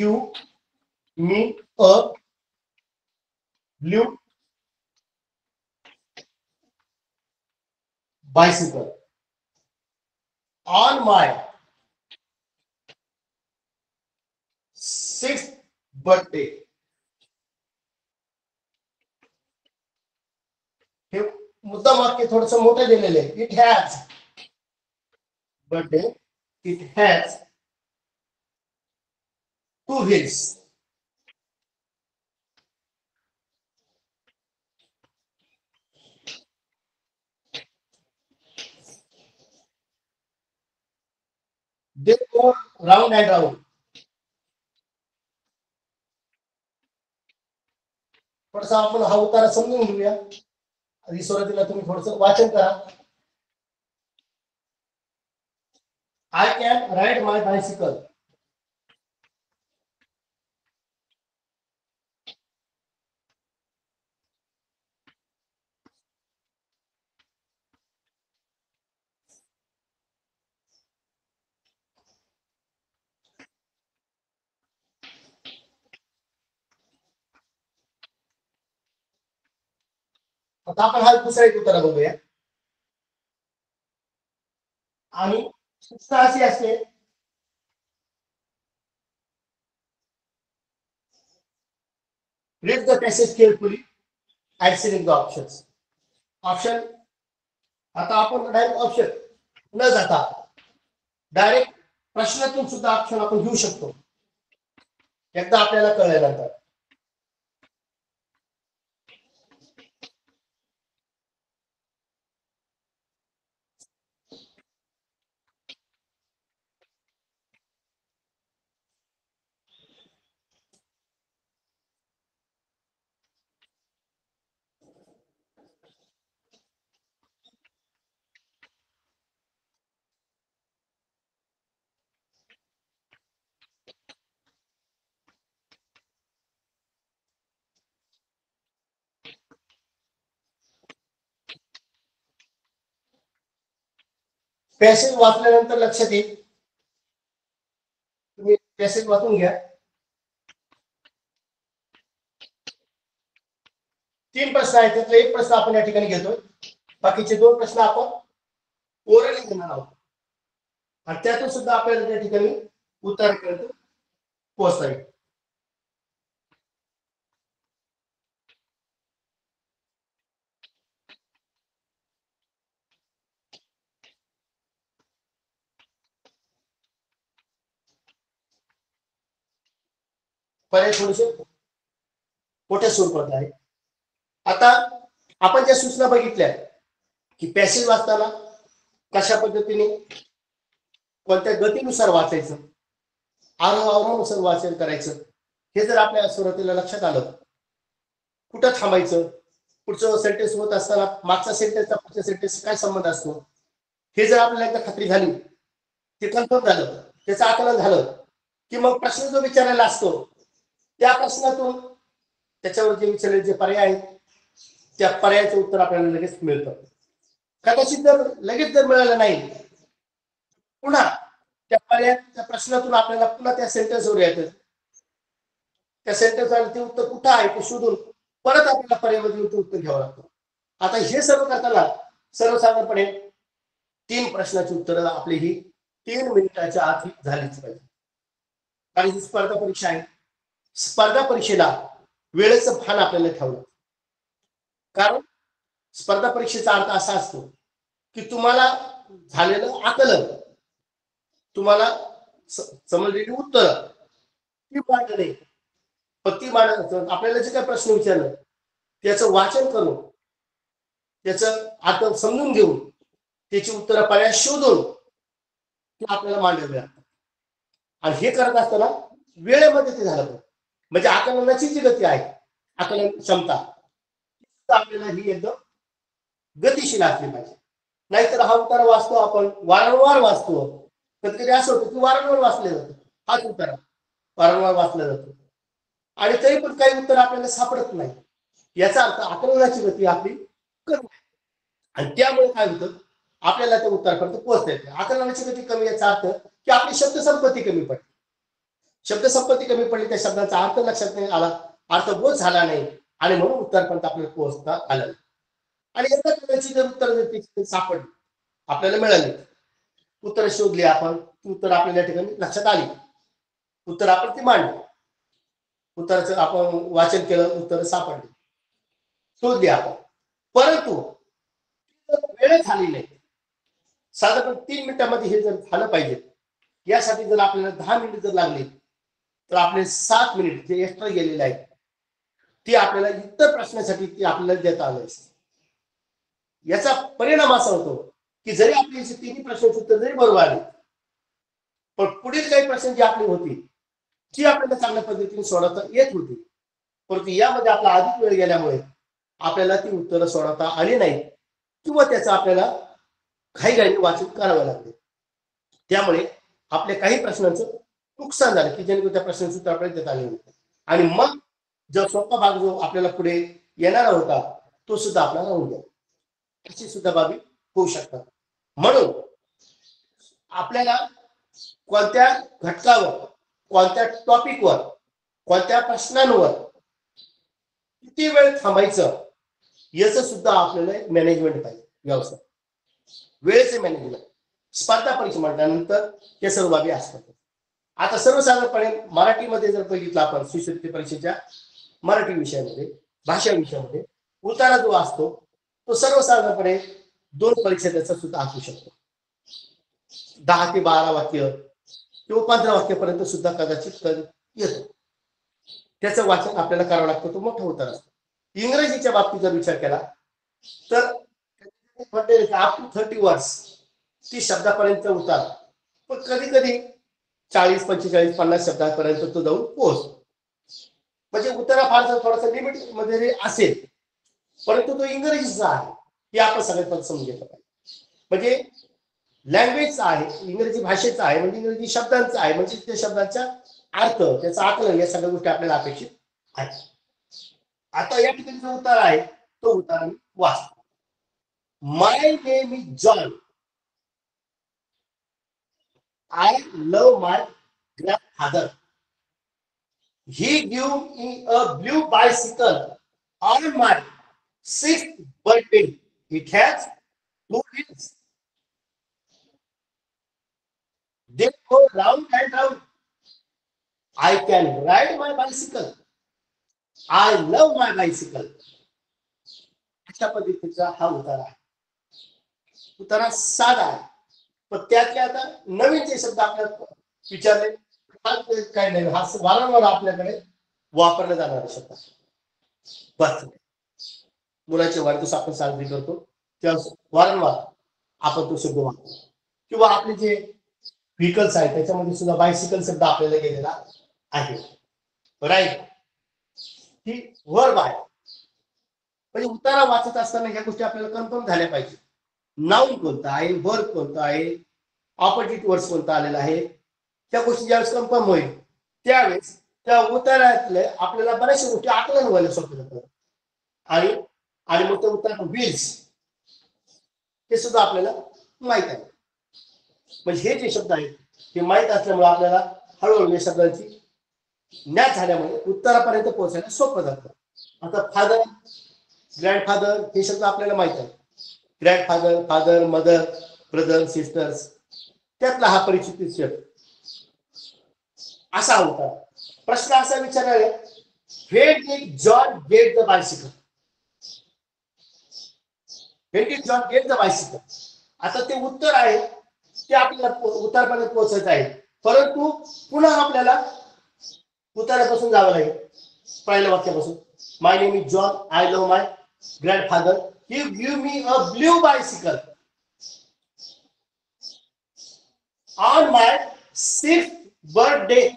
me a blue bicycle on my 6th birthday. हे मुद्दाम वाक्य थोडस मोठं दिलेलं आहे it has birthday it has two wheels they go round and round थोडासा आपण हा उतारा समजून घेऊया आधी सुरुवातीला तुम्ही थोडस वाचन करा I can ride my bicycle आता आपण हा दुसरा एक उतारा बघूया आणि सूचना अशी असते read the passage carefully and select the options option आता आपण डायरेक्ट ऑप्शन न जाता डायरेक्ट प्रश्नातून सुद्धा ऑप्शन आपण घेऊ शकतो एकदा आपल्याला कळल्यानंतर पॅसेज वाचल्यानंतर लक्षात येईल तुम्ही पॅसेज वाचून घ्या 3 प्रश्न आहेत त्यातला एक प्रश्न आपण या ठिकाणी घेतोय बाकीचे 2 प्रश्न आपण ओरली घेणार आहोत आणि त्यातून सुद्धा आपल्याला त्या ठिकाणी उत्तरापर्यंत पोहोचता येईल पर्याय थोडेसे मोठ्या स्वरूपात आहे आता आपण ज्या सूचना बघितल्या की पॅसेज वाचताना कशा पद्धतीने कोणत्या गतीनुसार वाचायचं आरोहानुसार वाचन करायचं हे जर आपल्या सुरुवातीला लक्षात आलं, कुठं थांबायचं, पुढचं सेंटेन्स होत असताना मागचा सेंटेन्सचा पुढच्या सेंटेन्स काय संबंध असतो, हे जर आपल्याला एकदा खात्री झाली, ते कन्फर्म झालं, त्याचं आकलन झालं, की मग प्रश्न जो विचारायला असतो त्या प्रश्नातून त्याच्यावर जे विचारले जे पर्याय आहेत त्या पर्यायाचं उत्तर आपल्याला लगेच मिळतं. कदाचित जर लगेच जर मिळालं नाही, पुन्हा त्या पर्यायाच्या प्रश्नातून आपल्याला पुन्हा त्या सेंटेन्सवर यायचं, त्या सेंटेन्सवर ते उत्तर कुठं आहे ते शोधून परत आपल्याला पर्यायामध्ये उत्तर घ्यावं लागतं. आता हे सर्व करताना सर्वसाधारणपणे 3 प्रश्नाची उत्तरं आपली ही 3 मिनिटाच्या आत झालीच पाहिजे. कारण ही स्पर्धा परीक्षा आहे. स्पर्धा परीक्षेला वेळेचं भान आपल्याला ठेवलं. कारण स्पर्धा परीक्षेचा अर्थ असा असतो की तुम्हाला झालेलं आकलन, तुम्हाला समजलेली उत्तर ती मांडणे, पण ती मांडणं आपल्याला जे काही प्रश्न विचारलं त्याचं वाचन करून, त्याचं अर्थ समजून घेऊन, त्याची उत्तरं पर्याय शोधून ते आपल्याला मांडावे लागतात. आणि हे करत असताना वेळेमध्ये ते झालं पाहिजे. म्हणजे आकलनाची जी गती आहे, आकलन क्षमता आपल्याला ही एकदम गतिशील असली पाहिजे. नाहीतर हा उत्तर वाचतो आपण, वारंवार वाचतो, कधी कधी असं होतं की वारंवार वाचले जातं, हाच उत्तर वारंवार वाचला जातो आणि तरी पण काही उत्तर आपल्याला सापडत नाही. याचा अर्थ आकलनाची गती आपली कमी आहे आणि त्यामुळे काय होतं, आपल्याला त्या उत्तरापर्यंत पोहोचता येते. आकलनाची गती कमी याचा अर्थ की आपली शब्दसंपत्ती कमी पडते. शब्दसंपत्ती कमी पडली, त्या शब्दाचा अर्थ लक्षात नाही आला, अर्थबोध झाला नाही आणि म्हणून उत्तरपर्यंत आपल्याला पोहोचता आलं नाही. आणि एकदा त्याची जर उत्तर सापडली, आपल्याला मिळाली, उत्तर शोधली आपण, उत्तर आपल्याला या ठिकाणी लक्षात आली, उत्तर आपण ती मांडली, उत्तराचं आपण वाचन केलं, उत्तर सापडली, शोधली आपण, परंतु वेळ झाली नाही. साधारण 3 मिनिटांमध्ये हे जर झालं पाहिजे, यासाठी जर आपल्याला 10 मिनिट जर लागले तर आपले 7 मिनिट जे एक्स्ट्रा गेलेले आहेत ते आपल्याला इतर प्रश्नासाठी ते आपल्याला देता आलं असतं. याचा परिणाम असा होतो की जरी आपली तिन्ही प्रश्नांची उत्तर जरी बरोबर आली, पण पुढील काही प्रश्न जी आपली होती ती आपल्याला चांगल्या पद्धतीने सोडवता येत होती, परंतु यामध्ये आपला अधिक वेळ गेल्यामुळे आपल्याला ती उत्तरं सोडवता आली नाही किंवा त्याचं आपल्याला घाईघाईने वाचन करावं लागले. त्यामुळे आपल्या काही प्रश्नांचं नुकसान झालं की जेणेकरून त्या प्रश्नांचं उत्तर आपल्याला देता आले नव्हते आणि मग जो सोपा भाग जो आपल्याला पुढे येणारा होता तो सुद्धा आपल्याला राहून गेला. अशी सुद्धा बाबी होऊ शकतात. म्हणून आपल्याला कोणत्या घटकावर, कोणत्या टॉपिकवर, कोणत्या प्रश्नांवर किती वेळ थांबायचं याचं सुद्धा आपल्याला मॅनेजमेंट पाहिजे. व्यवस्था, वेळेचे मॅनेजमेंट, स्पर्धा परीक्षा म्हटल्यानंतर हे सर्व बाबी असतात. आता सर्वसाधारणपणे मराठीमध्ये जर बघितलं आपण, शिष्यवृत्ती परीक्षेच्या मराठी विषयामध्ये, भाषा विषयामध्ये उतारा जो असतो तो सर्वसाधारणपणे 2 परीक्षा त्याचा सुद्धा असू शकतो. 10 ते 12 वाक्य किंवा 15 वाक्यापर्यंत सुद्धा कदाचित येतो. त्याचं वाचन आपल्याला करावं लागतं, तो मोठा उतारा असतो. इंग्रजीच्या बाबतीत जर विचार केला तर अप टू 30 वर्ड्स 30 शब्दापर्यंत उतार, पण कधी कधी 40, 45, 50 शब्दापर्यंत तो जाऊन पोहोचतो. म्हणजे उतारा फार थोडासा लिमिट मध्ये असेल, परंतु तो इंग्रजीचा आहे हे आपण सगळ्यात समजून घेतलं पाहिजे. म्हणजे लँग्वेजचा आहे, इंग्रजी भाषेचा आहे, म्हणजे इंग्रजी शब्दांचा आहे, म्हणजे त्या शब्दांचा अर्थ, त्याचं आकलन, या सगळ्या गोष्टी आपल्याला अपेक्षित आहेत. आता या ठिकाणी जो उतारा आहे तो उतारा मी वाचतो. My name is John, I love my grandfather, he gave me a blue bicycle on my 6th birthday. It has 2 wheels. They go round and round. I can ride my bicycle. I love my bicycle. अशा पद्धतीचा हा उतारा आहे. उतारा साधा आहे, पण त्यातले आता नवीन जे शब्द आपल्याला विचारले काय नाही, हा वारंवार आपल्याकडे वापरला जाणारा शब्द आहे. बर्थडे, मुलाचे वाढदिवस आपण साजरी करतो तेव्हा वारंवार आपण तो शब्द वापरतो. किंवा आपले जे व्हेकल्स आहेत त्याच्यामध्ये सुद्धा बायसिकल शब्द आपल्याला गेलेला आहे. राईट ही वर्ब आहे. म्हणजे उतारा वाचत असताना ह्या गोष्टी आपल्याला कन्फर्म झाल्या पाहिजे. नाउन कोणतं आहे, वर्ब कोणतं आहे, ऑपोजिट वर्ड्स कोणतं आलेलं आहे, त्या गोष्टी ज्यावेळेस कन्फर्म होईल त्यावेळेस त्या उतारातले आपल्याला बऱ्याचशा गोष्टी आकलन व्हायला सोपं जातं. आणि आणि मग ते उतार व्हील्स हे सुद्धा आपल्याला माहित आहे. म्हणजे हे जे शब्द आहेत हे माहीत असल्यामुळे आपल्याला हळूहळू या शब्दांची ज्ञात झाल्यामुळे उत्तरापर्यंत पोहोचायला सोपं जातं. आता फादर, ग्रँडफादर हे शब्द आपल्याला माहित आहे. Grandfather, father, mother, brother, sisters त्यातला हा परिचित शब्द असा होता. प्रश्न असा विचारला, when did John get the bicycle? When did John get the bicycle? आता ते उत्तर आहे ते आपल्याला उत्तरापर्यंत पोहोचायचं आहे, परंतु पुन्हा आपल्याला उत्तरापासून जावं लागेल. पहिल्या वाक्यापासून, my name is John, I love my grandfather, he give me a blue bicycle on my 6th birthday.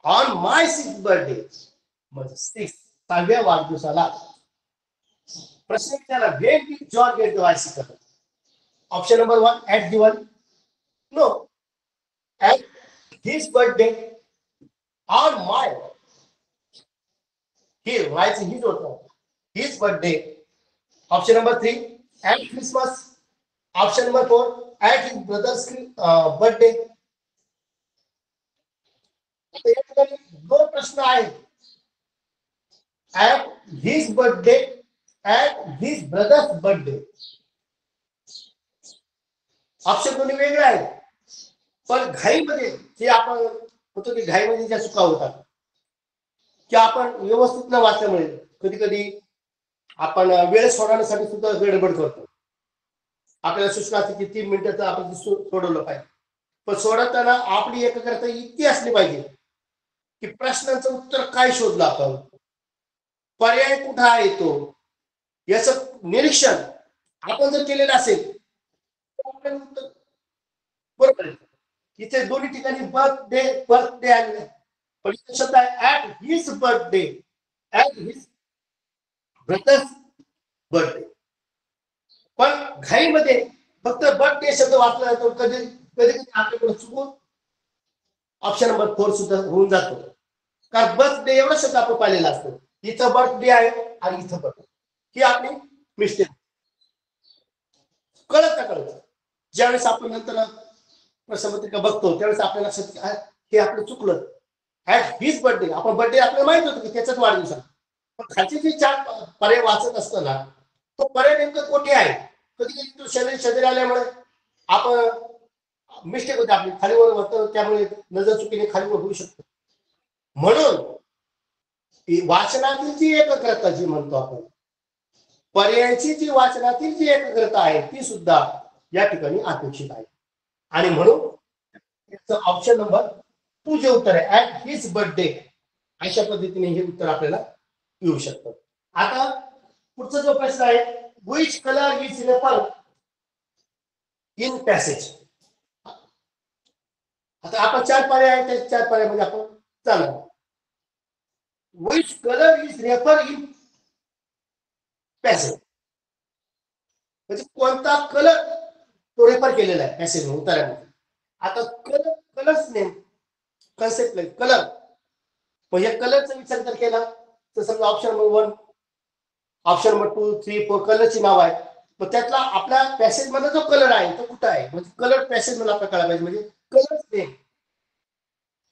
On my 6th birthday म्हणजे 6व्या वाढदिवसाला. प्रश्न विचारला, when did John get the bicycle? Option number 1 at given, no, at his birthday, on my, he writes his होतं his birthday. Option number 3 at Christmas. Option number 4 at his brother's birthday. या ठिकाणी दोन प्रश्न आहेत, at his birthday, at his brother's birthday. Option दोन्ही वेगळे आहेत, पण घाईमध्ये जे आपण होतो की घाईमध्ये ज्या चुका होतात की आपण व्यवस्थित न वाचल्यामुळे कधी कधी आपण वेळ सोडवण्यासाठी सुद्धा गडबड करतो. आपल्याला सूचना असते की 3 मिनिटाचं आपण सोडवलं पाहिजे, पण सोडवताना आपली एकाग्रता इतकी असली पाहिजे की प्रश्नाचं उत्तर काय शोधलं आपण, पर्याय कुठं आहे तो, याचं निरीक्षण आपण जर केलेलं असेल तर आपल्याला उत्तर बरोबर आहे. इथे दोन्ही ठिकाणी बर्थडे आलेला, पण शब्द आहे at his birthday, at his brothers birthday. पण घाईमध्ये फक्त बर्थडे शब्द वाचला जातो, कधी कधी आपल्याकडे चुकून ऑप्शन नंबर 4 सुद्धा होऊन जातो. कारण बर्थडे एवढा शब्द आपण पाहिलेला असतो, इथं बर्थडे आहे आणि इथं बर्थडे, ही आपली मिस्टेक. कळत ना कळत ज्यावेळेस आपण नंतर प्रश्नपत्रिका बघतो त्यावेळेस आपल्याला लक्षात हे आपलं चुकलं. ऍट हिज बर्थडे, आपण बर्थडे आपल्याला माहित होतं की त्याचाच वाढदिवस आहे, पण खालचे जे 4 पर्याय वाचत असताना तो पर्याय नेमकं कुठे आहे, कधी कधी तो शेजारी आल्यामुळे आपण मिस्टेक होते आपली, खालीवर होतं, त्यामुळे नजर चुकीने खालीवर होऊ शकतो. म्हणून वाचनातील जी एकाग्रता जी म्हणतो आपण, पर्यायाची जी वाचनातील जी एकाग्रता आहे ती सुद्धा या ठिकाणी अपेक्षित आहे. आणि म्हणून ऑप्शन नंबर 2 जे उत्तर आहे ऍट हिज बर्थडे, अशा पद्धतीने हे उत्तर आपल्याला येऊ शकतं. आता पुढचा जो प्रश्न आहे, which colour is referred in passage. आता आपण 4 पर्याय आहेत, त्या 4 पर्यायामध्ये आपण चालू. Which colour is referred in passage म्हणजे कोणता कलर तो रेफर केलेला आहे पॅसेज उत्तरामध्ये. आता कलर्स नेम कन्सेप्ट नाही कलर, म्हणजे कलरचा विचार जर केला तर समजा ऑप्शन नंबर 1, ऑप्शन नंबर 2, 3, 4 कलरची नाव आहे, मग त्यातला आपल्या पॅसेज मध्ये जो कलर आहे तो कुठं आहे, म्हणजे कलर पॅसेज मध्ये आपल्याला कळायला पाहिजे. म्हणजे कलर्स नेम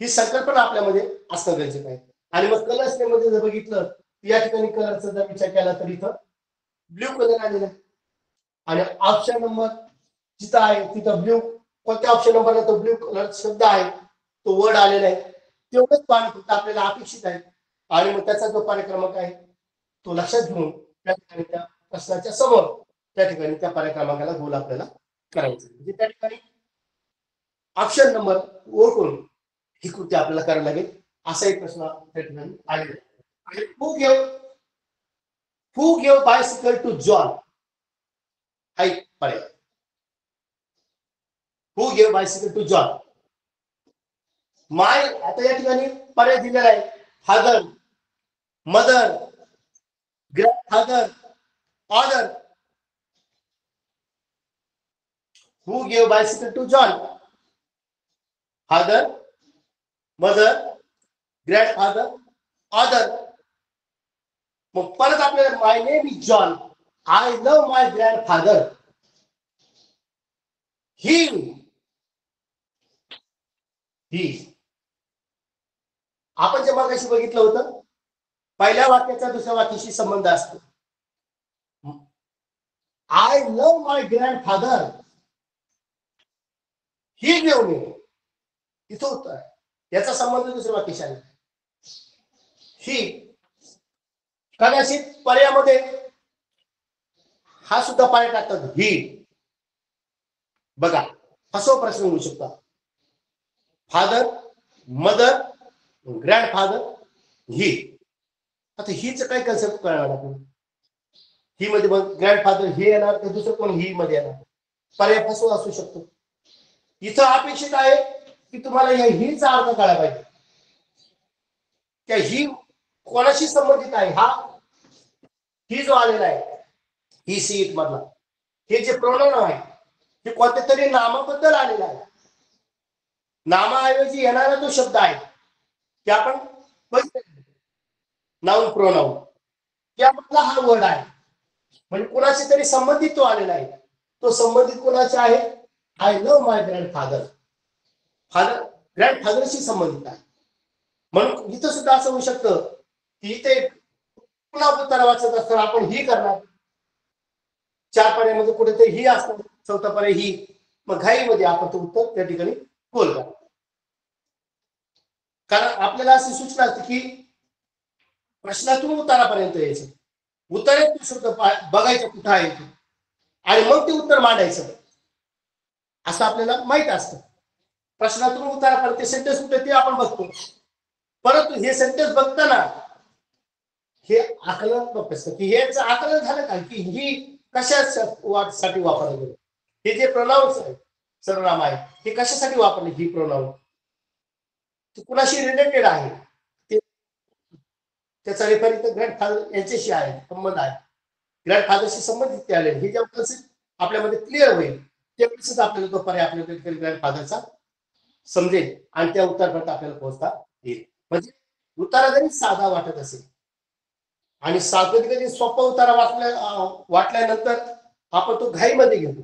ही संकल्पना आपल्यामध्ये असणं गरजेचं आहे. आणि मग कलर्स नेम मध्ये जर बघितलं या ठिकाणी कलरचा जर विचार केला तर इथं ब्ल्यू कलर आलेला आहे, आणि ऑप्शन नंबर जिथं आहे तिथं ब्ल्यू, कोणत्या ऑप्शन नंबरला तो ब्ल्यू कलर शब्द आहे तो वर्ड आलेला आहे, तेवढंच पाणी फक्त आपल्याला अपेक्षित आहे. आणि मग त्याचा जो कार्यक्रमांक आहे तो लक्षात घेऊन त्या ठिकाणी त्या प्रश्नाच्या समोर त्या ठिकाणी त्या कार्यक्रमांकाला गोल आपल्याला करायचं. म्हणजे त्या ठिकाणी ऑप्शन नंबर ओळखून ही कृती आपल्याला करायला लागेल. असा एक प्रश्न त्या ठिकाणी आलेला आहे. Who give bicycle to John, हा एक पर्याय. Who give bicycle to John, my, आता या ठिकाणी पर्याय दिलेला आहे. Father, mother, grandfather, other. Who gave bicycle to John? Father, mother, grandfather, other. मग परत आपल्याला my name is John, I love my grandfather. ही आपण जे मागाशी बघितलं होतं, पहिल्या वाक्याचा दुसऱ्या वाक्याशी संबंध असतो. I love my grandfather, he gave me, इथं होतं याचा संबंध दुसऱ्या वाक्याशी आहे. ही कदाचित पर्यायामध्ये हा सुद्धा पर्याय टाकतात, ही. बघा फसवा प्रश्न होऊ शकता. फादर, मदर, ग्रँडफादर, ही. आता हीच काय कन्सेप्ट कळणार आपण? ही मध्ये मग ग्रँडफादर हे येणार तर दुसरं कोण ही मध्ये येणार? पर्याय फसवा असू शकतो. इथं अपेक्षित आहे की तुम्हाला या हीचा अर्थ कळायला पाहिजे. त्या ही कोणाशी संबंधित आहे? हा ही जो आलेला आहे, ही सी इट मधला हे जे प्रोनाउन आहे ते कोणत्या तरी नामाबद्दल आलेला आहे. नामाऐवजी येणारा जो शब्द आहे ते आपण नाउन प्रोनाउन त्यामधला हा वर्ड आहे. म्हणजे कोणाशी तरी संबंधित तो आलेला आहे. तो संबंधित कोणाचा आहे? I love my grandfather. Father ग्रँडफादरशी संबंधित आहे. म्हणून इथं सुद्धा असं होऊ शकतं की इथे पुन्हा उत्तर वाचत असताना आपण ही करणार. चार पर्यायामध्ये कुठेतरी ही असतं, चौथा पर्याय ही. मग घाईमध्ये आपण ते उत्तर त्या ठिकाणी बोल करा. कारण आपल्याला अशी सूचना असते की प्रश्नातून उत्तरापर्यंत यायचं. उत्तर शब्द बघायचं कुठं आहे आणि मग ते उत्तर मांडायचं असं आपल्याला माहित असतं. प्रश्नातून उत्तरापर्यंत सेंटेन्स कुठे ते आपण बघतो. परंतु हे सेंटेन्स बघताना हे आकलनात्मक असतं की हेच आकलन झालं का की ही कशासाठी वापरलं गेलं. हे जे प्रोनाउन्स आहे, सर्वनाम आहे, हे कशासाठी वापरले? ही प्रोनाउन कुणाशी रिलेटेड आहे ते त्याचा रेफर ग्रँडफादर यांच्याशी आहे, संबंध आहे. ग्रँडफादरशी संबंधित ते आले. हे जेव्हा आपल्यामध्ये क्लिअर होईल तेव्हाच आपल्याला तो पर्याय आपल्याकडे ग्रँडफादरचा समजेल आणि त्या उत्तरापर्यंत आपल्याला पोहोचता येईल. म्हणजे उतारा जरी साधा वाटत असेल आणि कधी सोपा उतारा वाटल्यानंतर आपण तो घाईमध्ये घेतो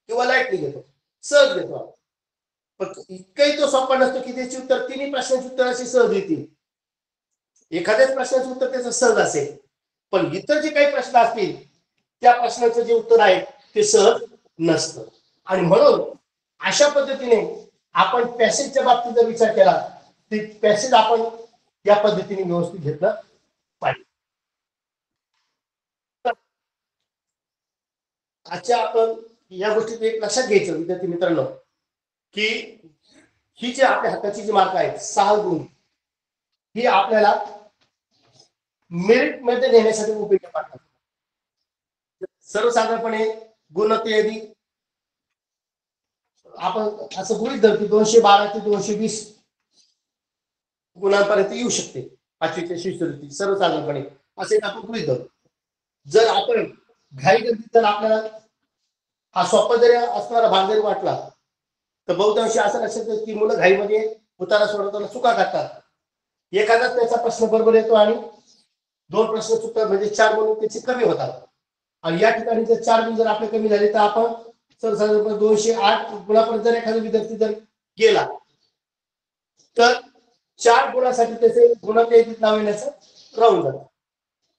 किंवा लाईटली घेतो, सहज घेतो. पण इतकंही तो सोपा नसतो की त्याची उत्तर तिन्ही प्रश्नांची उत्तर अशी सहज येतील. एखाद्याच प्रश्नाचं उत्तर त्याचं सहज असेल, पण इतर जे काही प्रश्न असतील त्या प्रश्नाचं जे उत्तर आहे ते सहज नसतं. आणि म्हणून अशा पद्धतीने आपण पॅसेजच्या बाबतीत जर विचार केला तर पॅसेज आपण या पद्धतीने व्यवस्थित घेतलं पाहिजे. आजच्या आपण या गोष्टीत एक लक्षात घ्यायचं विद्यार्थी मित्रांनो की ही जी आपल्या हाताची जी मार्क आहेत 6 गुण ही आपल्याला मेरिट मध्ये नेण्यासाठी उपयोगी पडतात. सर्वसाधारणपणे गुणवत्ता यादी आपण असं गृहीत धरतो 212 ते 220 गुणांपर्यंत येऊ शकते पाचवीच्या शिष्यवृत्ती सर्वसाधारणपणे असे आपण गृहीत धरतो. जर आपण घाई गर्दीत जर आपल्याला हा सोपा जरी असणारा भाग जरी वाटला तर बहुतांशी असं लक्षात येतं की मुलं घाईमध्ये उतारा सोडवताना चुका करतात. एखादाच त्याचा प्रश्न बरोबर येतो आणि 2 प्रश्न चुकतात म्हणजे 4 गुण त्याचे कमी होतात. आणि या ठिकाणी जर 4 गुण जर आपले कमी झाले तर आपण सर्वसाधारणपणे 208 गुणापर्यंत जर एखादा विद्यार्थी जर गेला तर 4 गुणासाठी त्याचे गुणाच्या यादीत नाव येण्याचं राहून जातं.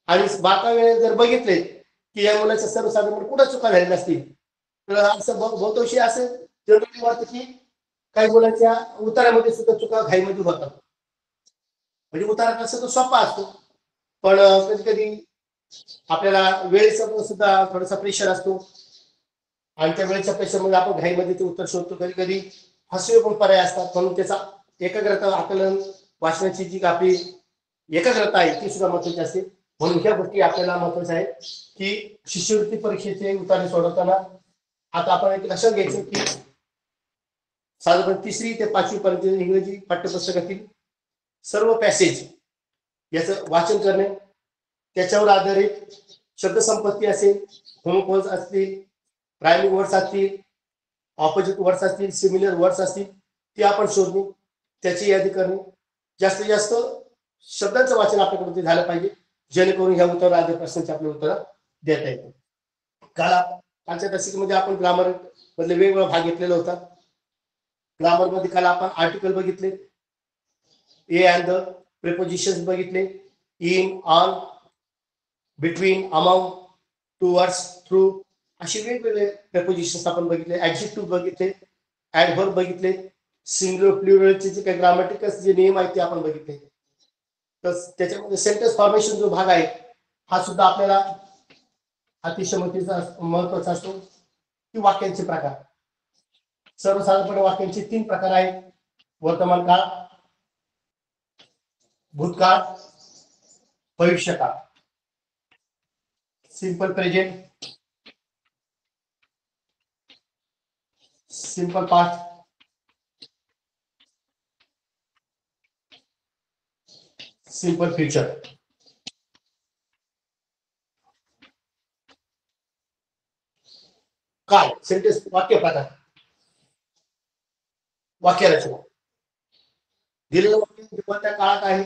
आणि 12 वेळेस जर बघितले की या मुलाच्या सर्वसाधारणपणे कुठं चुका झालेल्या असतील तर असं बहुतांशी असं जनरली वाटतं की काही मुलांच्या उतारामध्ये सुद्धा चुका घाईमध्ये होतात. म्हणजे उतारा कसं तो सोपा असतो पण कधी कधी आपल्याला वेळेचा सुद्धा थोडासा प्रेशर असतो आणि त्या वेळेच्या प्रेशरमध्ये आपण घाईमध्ये ते उत्तर शोधतो. कधी कधी फसवे पण पर्याय असतात म्हणून त्याचा एकाग्रता आकलन वाचण्याची जी आपली एकाग्रता आहे ती सुद्धा महत्वाची असते. म्हणून ह्या गोष्टी आपल्याला महत्वाच्या आहेत की शिष्यवृत्ती परीक्षेचे उतारे सोडवताना आता आपण एक लक्षात घ्यायचं की साधारण 3री ते 5वी पर्यंत इंग्रजी पाठ्यपुस्तकातील सर्व पॅसेज याचं वाचन करणे, त्याच्यावर आधारित शब्दसंपत्ती असेल, होमोफोन्स असतील, प्रायमिंग वर्ड्स असतील, ऑपोजिट वर्ड्स असतील, सिमिलर वर्ड्स असतील, ते आपण शोधणे, त्याची यादी करणे. जास्तीत जास्त शब्दांचं वाचन आपल्याकडे झालं पाहिजे, जेणेकरून ह्या उत्तर आधी प्रश्नांची आपली उत्तरं देता येतात. कालच्या तासिकेमध्ये आपण ग्रामर मधले वेगवेगळा भाग घेतलेला होता. ग्रामर मध्ये काल आपण आर्टिकल बघितले, ए अँड द, प्रिपोजिशन्स बघितले, in, on, between, amount, towards, through, असे वेगवेगळे प्रिपोजिशन्स आपण बघितले. ऍडजेक्टिव्ह बघितले, ऍडव्हर्ब बघितले, सिंग्युलर प्लुरलचे जे काही ग्रामॅटिकल जे नियम आहेत ते आपण बघितले. तर त्याच्यामध्ये सेंटेन्स फॉर्मेशन जो भाग आहे हा सुद्धा आपल्याला अतिशय महत्वाचा असतो. की वाक्यांचे प्रकार, सर्वसाधारणपणे वाक्यांचे 3 प्रकार आहेत: वर्तमान काळ, भूतकाळ, भविष्यकाळ. Simple present, simple past, simple future. काय सेंटेन्स वाक्य प्रकार, वाक्य रचना, दिलेलं वाक्य कोणत्या काळात आहे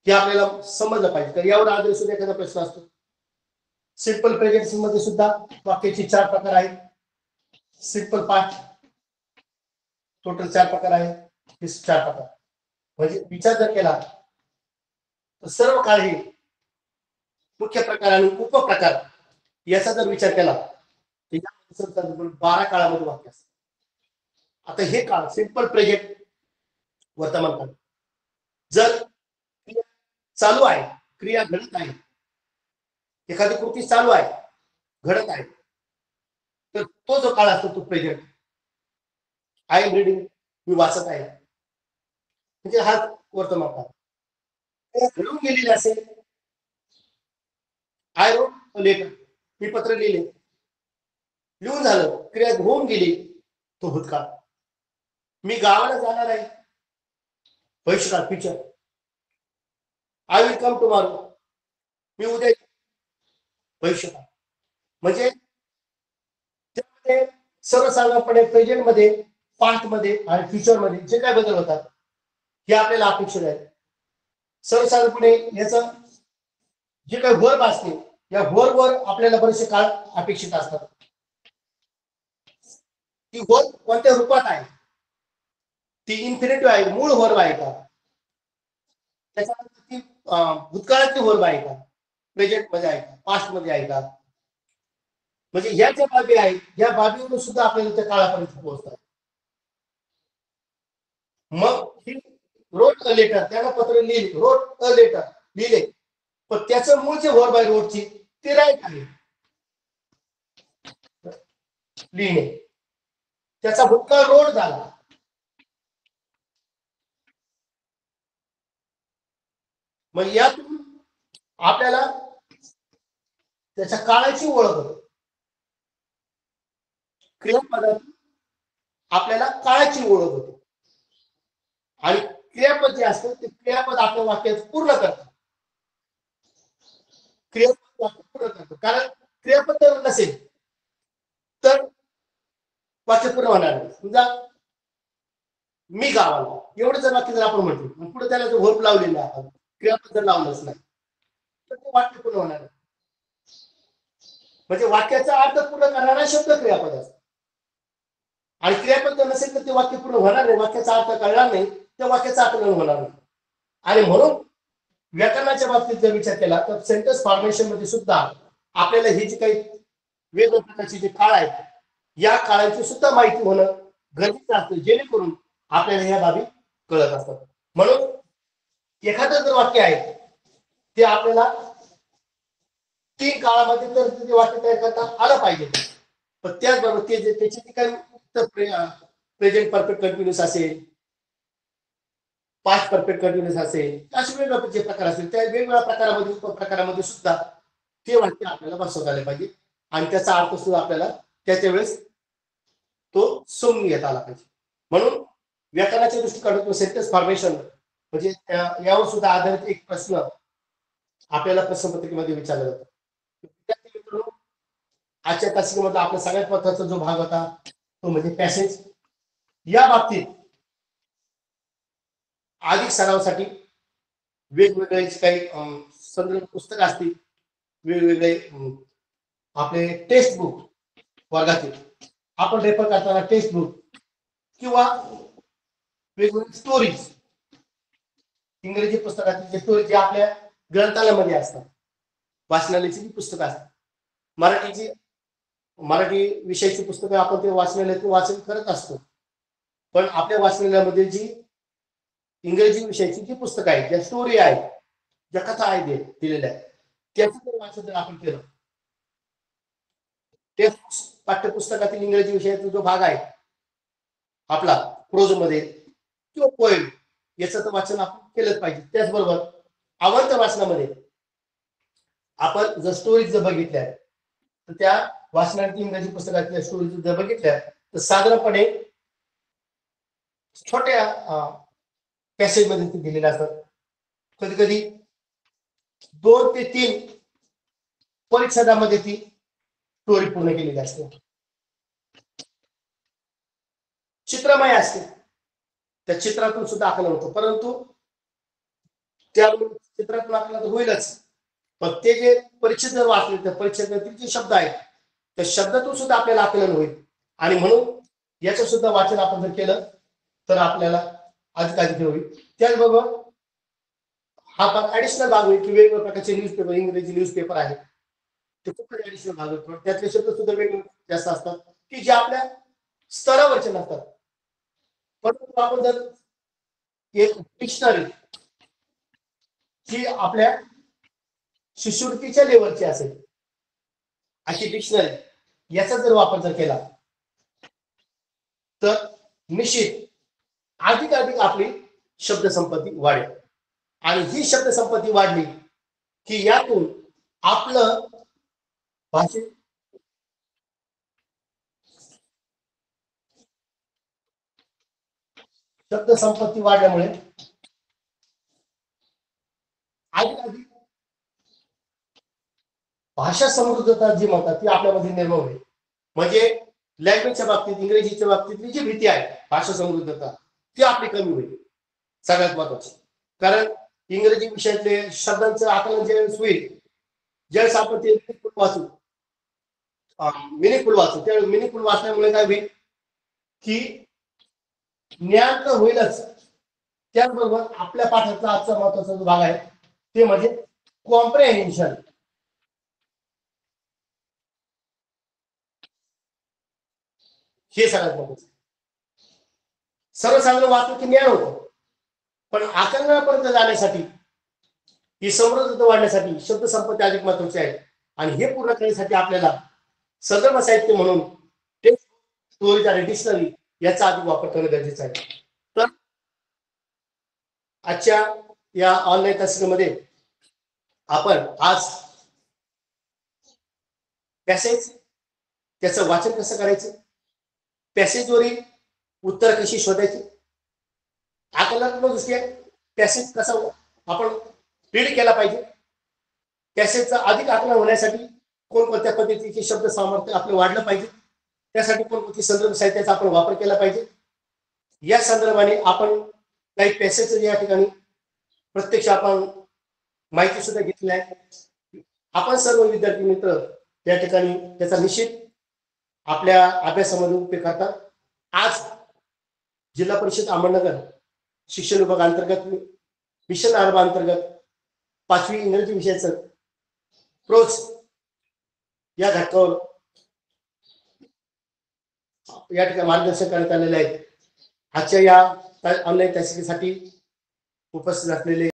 हे आपल्याला समजलं पाहिजे. तर यावर आधारित सुद्धा एखादा प्रश्न असतो. सिंपल प्रेझेंट मध्ये सुद्धा वाक्याचे 4 प्रकार आहेत. सिंपल पास्ट टोटल 4 प्रकार आहेत. हे 4 प्रकार म्हणजे विचार जर केला तर सर्व काळ हे मुख्य प्रकार आणि उपप्रकार याचा जर विचार केला तर 12 काळामध्ये वाक्य असतात. आता हे काळ सिंपल प्रेझेंट वर्तमान काळ, जर क्रिया चालू आहे, क्रिया घडत आहे, एखादी कृती चालू आहे, घडत आहे, तर तो जो काळ असतो तो प्रेझेंट. आय एम रीडिंग, मी वाचत आहे, म्हणजे हा वर्तमान काळ. घडून गेलेले असेल, आय रोट अ लेटर, मी पत्र लिहिले, लिहून झालं, क्रिया होऊन गेली, तो भूतकाळ. मी गावाला जाणार आहे, भविष्यकाळ future. I will come tomorrow, मी उद्या, भविष्यकाळ. म्हणजे त्यामध्ये सर्वसाधारणपणे प्रेझेंट मध्ये, पास्ट मध्ये आणि फ्युचर मध्ये जे काय बदल होतात हे आपल्याला अपेक्षित आहे. सर्वसाधारणपणे याचं जे काही वर्ब असते या वर्बवर आपल्याला बरेचसे काळ अपेक्षित असतात. ती वर्ब कोणत्या रूपात आहे, ती इन्फिनिटिव्ह आहे, मूळ वर्ब आहे का, त्याच्यानंतर ती भूतकाळातली वर्ब आहे का, प्रेझेंट मध्ये आहे का, पास्ट मध्ये आहे का. म्हणजे ह्या ज्या बाबी आहेत या बाबीवरून सुद्धा आपल्याला त्या काळापर्यंत पोहोचतात. मग ही रोट अ लेटर, त्यानं पत्र लिहिले, रोट अ लेटर लिहिले, पण त्याचं मूळ जे वर्ब आहे रोटची ते राईट आहे, लिहिणे. त्याचा भूतकाळ रोड झाला. मग यातून आपल्याला त्याच्या काळाची ओळख होते. क्रियापदातून आपल्याला काळाची ओळख होते आणि क्रियापद जे असतं ते क्रियापद आपल्या वाक्यात पूर्ण करतात. क्रियापद वाक्य पूर्ण करतात, कारण क्रियापद जर नसेल तर वाक्य पूर्ण होणार नाही. समजा मी गावाला, एवढं जर वाक्य जर आपण म्हटलं, पुढे त्याला जर वर्ब लावलेला आहे, आपण क्रियापद जर लावलंच नाही तर ते वाक्य पूर्ण होणार नाही. म्हणजे वाक्याचा अर्थ पूर्ण करणारा शब्द क्रियापद असतो आणि क्रियापद जर नसेल तर ते वाक्य पूर्ण होणार नाही, वाक्याचा अर्थ कळणार नाही, त्या वाक्याचा आकलन होणार नाही. आणि म्हणून व्याकरणाच्या बाबतीत जर विचार केला तर सेंटेन्स फॉर्मेशन मध्ये सुद्धा आपल्याला ही जी काही वेगवेगळ्या प्रकारची जे काळ आहेत या काळाची सुद्धा माहिती होणं गरजेचं असतं, जेणेकरून आपल्याला ह्या बाबी कळत असतात. म्हणून एखादं जर वाक्य आहे ते आपल्याला 3 काळामध्ये तर ते वाक्य तयार करता आलं पाहिजे. पण त्याचबरोबर ते जे त्याची जी काही प्रेझेंट परफेक्ट कंटिन्युअस असेल, पास्ट परफेक्ट कंटिन्युअस असेल, असे वेगवेगळे जे प्रकार असतील त्या वेगवेगळ्या प्रकारामध्ये सुद्धा ते वाक्य आपल्याला बसवता आले पाहिजे आणि त्याचा अर्थ सुद्धा आपल्याला त्याच्या वेळेस तो समजून घेता आला पाहिजे. म्हणून व्याकरणाच्या दृष्टिकोनातून सेंटेन्स फॉर्मेशन म्हणजे यावर सुद्धा आधारित एक प्रश्न आपल्याला प्रश्नपत्रिकेमध्ये विचारला जातो. विद्यार्थी मित्रांनो, आजच्या तासिकेमधला आपला सगळ्यात महत्वाचा जो भाग होता तो म्हणजे पॅसेज. या बाबतीत अधिक सरावासाठी वेगवेगळे काही संदर्भ पुस्तक असतील, वेगवेगळे आपले टेक्स्ट बुक वर्गातील आपण रेफर करताना टेक्स्ट बुक किंवा वेगवेगळे स्टोरीज, इंग्रजी पुस्तकातील जे स्टोरी जे आपल्या ग्रंथालयामध्ये असतात, वाचनालयाची जी पुस्तकं असतात, मराठी विषयाची पुस्तकं आपण ते वाचनालयातून वाचन करत असतो. पण आपल्या वाचनालयामध्ये जी इंग्रजी विषयाची जी पुस्तकं आहेत, ज्या स्टोरी आहेत, ज्या कथा आहेत दिलेल्या आहेत, त्याचं जर वाचन जर आपण केलं, ते पाठ्यपुस्तकातील इंग्रजी विषयाचा जो भाग आहे आपला प्रोज मध्ये किंवा पोएम, याचं तर वाचन आपण केलंच पाहिजे. त्याचबरोबर आवडत्या वाचनामध्ये आपण जर स्टोरीज जर बघितल्या तर त्या वाचनातील इंग्रजी पुस्तकातल्या स्टोरीज जर बघितल्या तर साधारणपणे छोट्या पॅसेज मध्ये ते दिलेले असतात. कधी कधी 2 ते 3 परिच्छेदामध्ये ती स्टोरी पूर्ण केलेली असते. चित्रमय असते, त्या चित्रातून सुद्धा आकलन होतं, परंतु त्या चित्रातून आकलन होईलच, पण ते जे परिच्छेद वाचले त्या परिच्छेदातील जे शब्द आहेत त्या शब्दातून सुद्धा आपल्याला आकलन होईल. आणि म्हणून याचं सुद्धा वाचन आपण जर केलं तर आपल्याला अधिक होईल. त्याचबरोबर हा भाग ऍडिशनल भाग होईल की वेगवेगळ्या प्रकारचे न्यूजपेपर, इंग्रजी न्यूजपेपर आहेत ते खूप ऍडिशनल भाग होतो. त्यातले शब्द सुद्धा वेगवेगळे जास्त असतात की जे आपल्या स्तरावरचे नसतात. परंतु आपण जर एक डिक्शनरी जी आपल्या शिष्यवृत्तीच्या लेवलची असेल अशी डिक्शनरी याचा जर वापर जर केला तर निश्चित अधिक आपली शब्दसंपत्ती वाढेल. आणि ही शब्दसंपत्ती वाढली की यातून आपलं भाषेत शब्दसंपत्ती वाढल्यामुळे अधिक भाषा समृद्धता जी म्हणतात ती आपल्यामध्ये निर्माण होईल. म्हणजे लँग्वेजच्या बाबतीत, इंग्रजीच्या बाबतीतली जी भीती आहे भाषा समृद्धता ती आपली कमी होईल. सगळ्यात महत्वाची, कारण इंग्रजी विषयातले शब्दांचं आकलन ज्यावेळेस होईल, ज्यावेळेस आपण ते वाचू मिनिंगफुल वाचू, त्यावेळेस मिनिंगफुल वाचल्यामुळे काय होईल की ज्ञान तर होईलच, त्याचबरोबर आपल्या पाठाचा आजचा महत्वाचा जो भाग आहे ते म्हणजे कॉम्प्रेहेन्शन. हे सगळ्यात महत्वाचं. सर्वसाधारण वाचलं की ज्ञान होतं, पण आकलनापर्यंत जाण्यासाठी, ही समृद्धता वाढण्यासाठी शब्दसंपत्ती अधिक महत्वाची आहे. आणि हे पूर्ण करण्यासाठी आपल्याला संदर्भ साहित्य म्हणून टेक्स्ट, स्टोरीज आणि डिक्शनरी याचा अधिक वापर करणं गरजेचं आहे. तर आजच्या या ऑनलाईन तासिकेमध्ये आपण आज पॅसेज, त्याचं वाचन कसं करायचं, पॅसेजवरील उत्तर कशी शोधायची, आकलनात्मक दृष्ट्या पॅसेज कसा आपण रीड केला पाहिजे, पॅसेजचा अधिक आकलन होण्यासाठी कोणकोणत्या पद्धतीचे शब्द सामर्थ्य आपलं वाढलं पाहिजे, त्यासाठी कोणकोणती संदर्भ साहित्याचा आपण वापर केला पाहिजे. या संदर्भाने आपण काही पॅसेज या ठिकाणी प्रत्यक्ष आपण माहिती सुद्धा घेतली आहे. आपण सर्व विद्यार्थी मित्र या ठिकाणी त्याचा निश्चित आपल्या अभ्यासामध्ये उपयोग करतात. आज जिल्हा परिषद अहमदनगर शिक्षण विभागांतर्गत मिशन आरबा अंतर्गत 5वी इंग्रजी विषयाचं प्रोज या घटकावर या ठिकाणी मार्गदर्शन करण्यात आलेले आहे. आजच्या या ऑनलाईन तासिकेसाठी उपस्थित असलेले